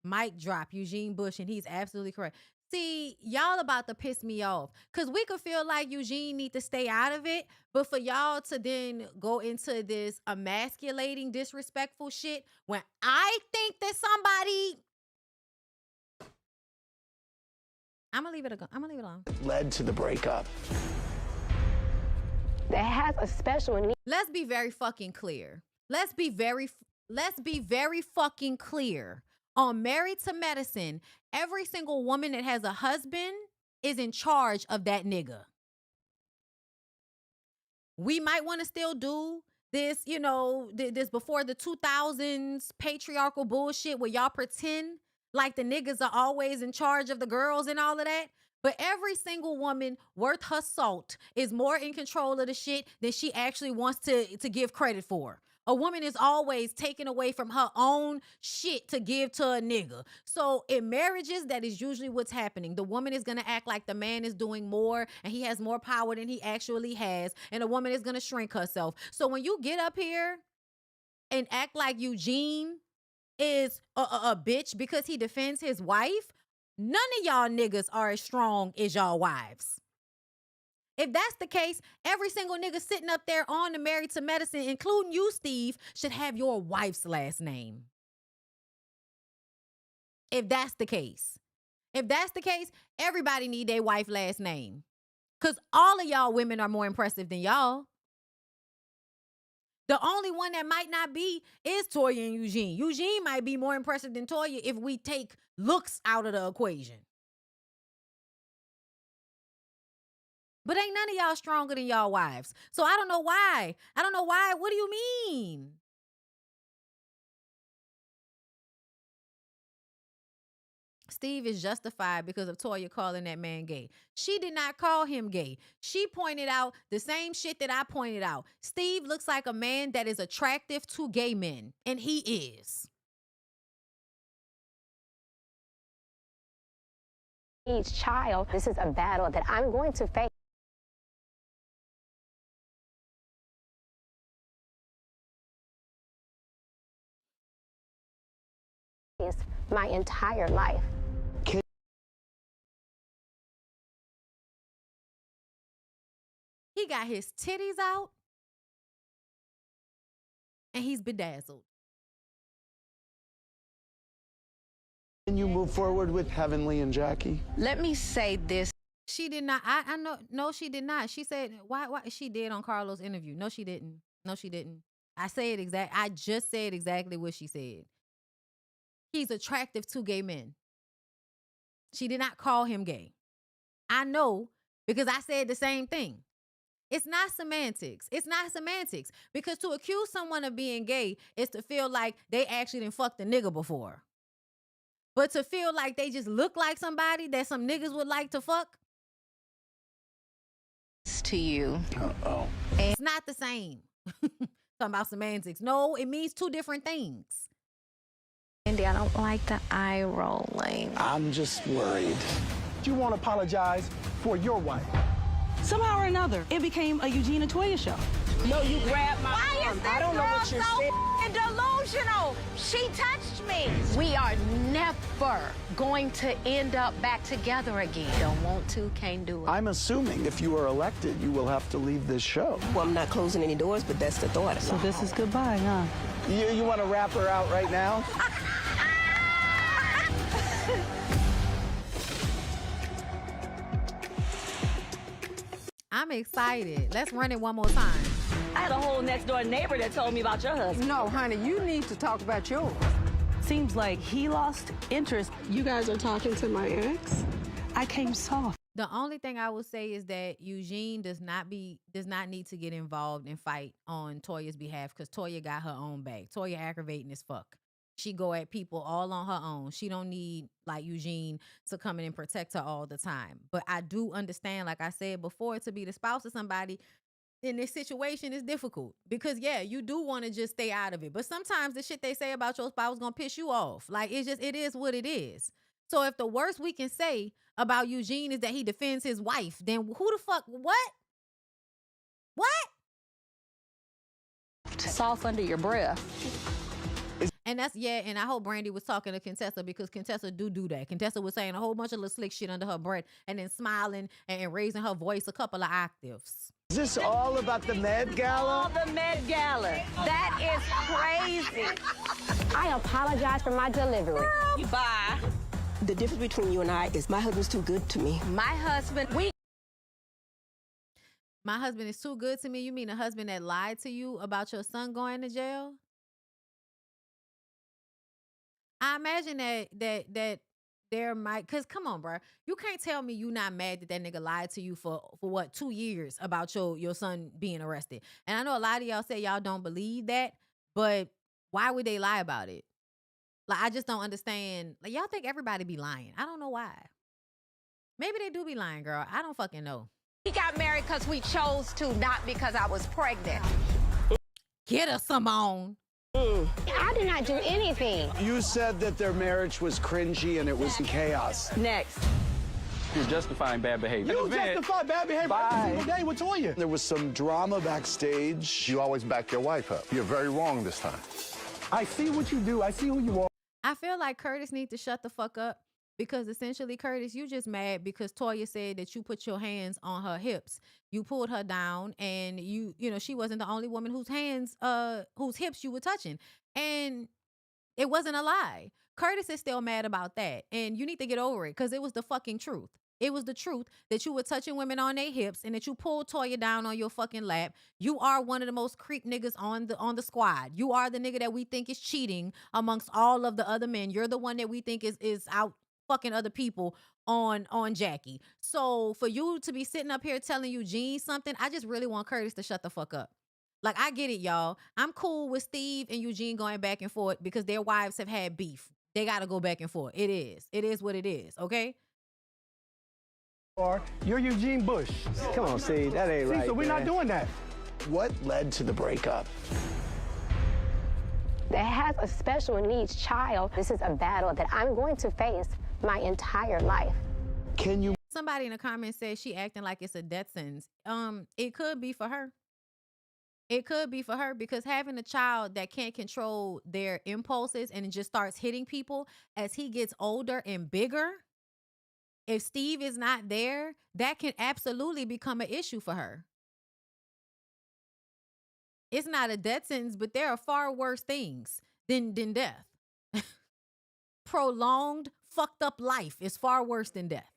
S1: Mic drop, Eugene Bush, and he's absolutely correct. See, y'all about to piss me off. Because we could feel like Eugene need to stay out of it, but for y'all to then go into this emasculating, disrespectful shit when I think that somebody... I'm going to leave it alone.
S9: Led to the breakup.
S8: That has a special need.
S1: Let's be very fucking clear. Let's be very fucking clear. On Married to Medicine, every single woman that has a husband is in charge of that nigga. We might want to still do this, this before the 2000s patriarchal bullshit where y'all pretend like the niggas are always in charge of the girls and all of that. But every single woman worth her salt is more in control of the shit than she actually wants to give credit for. A woman is always taken away from her own shit to give to a nigga. So in marriages, that is usually what's happening. The woman is going to act like the man is doing more and he has more power than he actually has. And the woman is going to shrink herself. So when you get up here and act like Eugene is a bitch because he defends his wife, none of y'all niggas are as strong as y'all wives. If that's the case, every single nigga sitting up there on the Married to Medicine, including you, Steve, should have your wife's last name. If that's the case. If that's the case, everybody need their wife's last name. Because all of y'all women are more impressive than y'all. The only one that might not be is Toya and Eugene. Eugene might be more impressive than Toya if we take looks out of the equation. But ain't none of y'all stronger than y'all wives. So I don't know why. What do you mean? Steve is justified because of Toya calling that man gay. She did not call him gay. She pointed out the same shit that I pointed out. Steve looks like a man that is attractive to gay men, and he is.
S8: Each child, this is a battle that I'm going to face. My entire life.
S1: He got his titties out and he's bedazzled.
S9: Can you move forward with Heavenly and Jackie?
S10: Let me say this.
S1: She did not. I know. No, she did not. She said, why she did on Carlos' interview. No, she didn't. I just said exactly what she said. He's attractive to gay men. She did not call him gay. I know because I said the same thing. It's not semantics. Because to accuse someone of being gay is to feel like they actually done fucked a nigga before. But to feel like they just look like somebody that some niggas would like to fuck.
S10: To you.
S12: Uh-oh.
S1: It's not the same. Talking about semantics. No, it means two different things.
S8: Andy, I don't like the eye rolling.
S9: I'm just worried. You won't apologize for your wife. Somehow or another, it became a Eugene and Toya show.
S10: No, you grabbed my
S6: Why
S10: arm.
S6: is this
S10: I don't know
S6: girl
S10: what you're
S6: so
S10: saying.
S6: delusional? She touched me.
S10: We are never going to end up back together again. Don't want to, can't do it.
S9: I'm assuming if you are elected, you will have to leave this show.
S13: Well, I'm not closing any doors, but that's the thought.
S9: So this is goodbye, huh? You want to wrap her out right now?
S1: I'm excited. Let's run it one more time.
S6: I had a whole next door neighbor that told me about your husband.
S7: No, honey, you need to talk about yours.
S13: Seems like he lost interest.
S14: You guys are talking to my ex?
S13: I came soft.
S1: The only thing I will say is that Eugene does not need to get involved and fight on Toya's behalf because Toya got her own back. Toya aggravating as fuck. She go at people all on her own. She don't need like Eugene to come in and protect her all the time. But I do understand, like I said before, to be the spouse of somebody in this situation is difficult because yeah, you do want to just stay out of it. But sometimes the shit they say about your spouse is gonna piss you off. Like it is what it is. So if the worst we can say about Eugene is that he defends his wife, then who the fuck, what?
S4: Soft under your breath.
S1: And that's, yeah, and I hope Brandy was talking to Contessa because Contessa do that. Contessa was saying a whole bunch of little slick shit under her breath and then smiling and raising her voice a couple of octaves.
S9: Is this all about the Met Gala?
S6: All the Met Gala. That is crazy.
S8: I apologize for my delivery.
S6: Bye.
S13: The difference between you and I is my husband's too good to me.
S6: My husband,
S1: My husband is too good to me? You mean a husband that lied to you about your son going to jail? I imagine that there might, because come on, bro. You can't tell me you not mad that nigga lied to you for what, 2 years about your son being arrested. And I know a lot of y'all say y'all don't believe that, but why would they lie about it? Like, I just don't understand. Like, y'all think everybody be lying. I don't know why. Maybe they do be lying, girl. I don't fucking know.
S10: We got married because we chose to, not because I was pregnant.
S1: Get us some on.
S8: I did not do anything.
S9: You said that their marriage was cringy and it was chaos.
S6: next.
S11: You're justifying bad behavior.
S9: You justify bad behavior every single day with Toya. There was some drama backstage.
S12: You always back your wife up. You're very wrong this time.
S9: I see what you do. I see who you are.
S1: I feel like Curtis needs to shut the fuck up because essentially, Curtis, you just mad because Toya said that you put your hands on her hips. You pulled her down and you know, she wasn't the only woman whose hips you were touching. And it wasn't a lie. Curtis is still mad about that. And you need to get over it because it was the fucking truth. It was the truth that you were touching women on their hips and that you pulled Toya down on your fucking lap. You are one of the most creep niggas on the squad. You are the nigga that we think is cheating amongst all of the other men. You're the one that we think is out fucking other people on Jackie. So for you to be sitting up here telling Eugene something, I just really want Curtis to shut the fuck up. Like, I get it, y'all. I'm cool with Steve and Eugene going back and forth because their wives have had beef. They got to go back and forth. It is what it is, okay?
S9: You're Eugene Bush.
S15: Come on, see, that ain't right.
S9: So we're
S15: man.
S9: not doing that. What led to the breakup?
S8: That has a special needs child. This is a battle that I'm going to face my entire life.
S9: Can you?
S1: Somebody in the comments says she acting like it's a death sentence. It could be for her. It could be for her because having a child that can't control their impulses and it just starts hitting people as he gets older and bigger, if Steve is not there, that can absolutely become an issue for her. It's not a death sentence, but there are far worse things than death. Prolonged, fucked up life is far worse than death.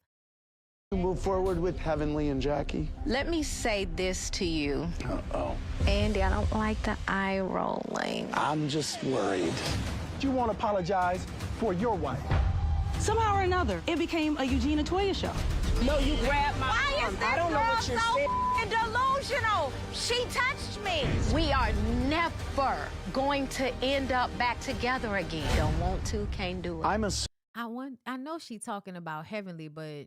S9: You move forward with Heavenly and Jackie?
S10: Let me say this to you.
S9: Uh-oh.
S10: Andy, I don't like the eye rolling.
S9: I'm just worried. You won't apologize for your wife.
S13: Somehow or another, it became a Eugene and Toya show.
S10: No, you grabbed my
S6: Why
S10: arm.
S6: is this
S10: I don't know
S6: girl
S10: what you're
S6: so
S10: saying.
S6: delusional? She touched me.
S10: We are never going to end up back together again. Don't want to, can't do it.
S1: I know she talking about Heavenly, but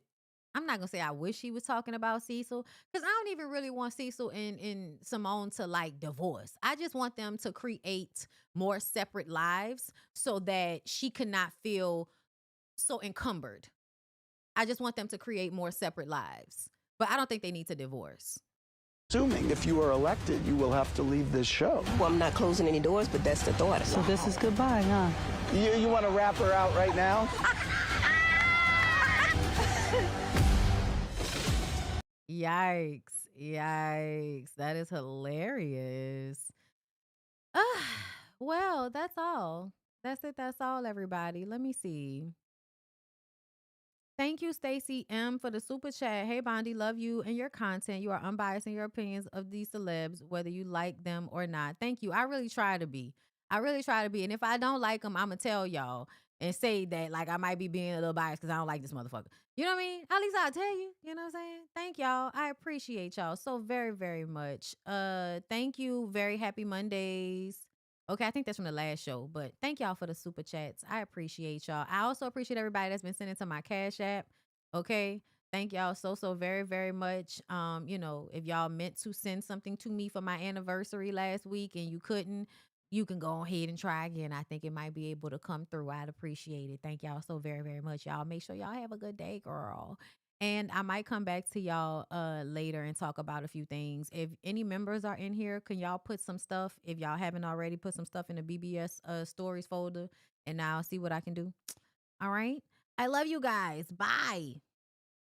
S1: I'm not gonna say I wish she was talking about Cecil, because I don't even really want Cecil and Simone to like divorce. I just want them to create more separate lives so that she could not feel so encumbered. I just want them to create more separate lives, but I don't think they need to divorce.
S15: Assuming if you are elected, you will have to leave this show.
S16: Well, I'm not closing any doors, but that's the thought.
S7: So this is goodbye, huh?
S15: You want to wrap her out right now?
S1: Yikes. That is hilarious. Well, that's all. That's it. That's all, everybody. Let me see. Thank you, Stacy M, for the super chat. Hey, Bondi, love you and your content. You are unbiased in your opinions of these celebs, whether you like them or not. Thank you. I really try to be. And if I don't like them, I'm going to tell y'all and say that, like, I might be being a little biased because I don't like this motherfucker. You know what I mean? At least I'll tell you. You know what I'm saying? Thank y'all. I appreciate y'all so very, very much. Thank you. Very happy Mondays. Okay, I think that's from the last show, but thank y'all for the super chats. I appreciate y'all. I also appreciate everybody that's been sending to my Cash App. Okay, thank y'all so very, very much. If y'all meant to send something to me for my anniversary last week and you couldn't, you can go ahead and try again. I think it might be able to come through. I'd appreciate it. Thank y'all so very, very much. Y'all make sure y'all have a good day, girl. And I might come back to y'all later and talk about a few things. If any members are in here, can y'all put some stuff, if y'all haven't already, put some stuff in the BBS stories folder, and I'll see what I can do. All right. I love you guys. Bye.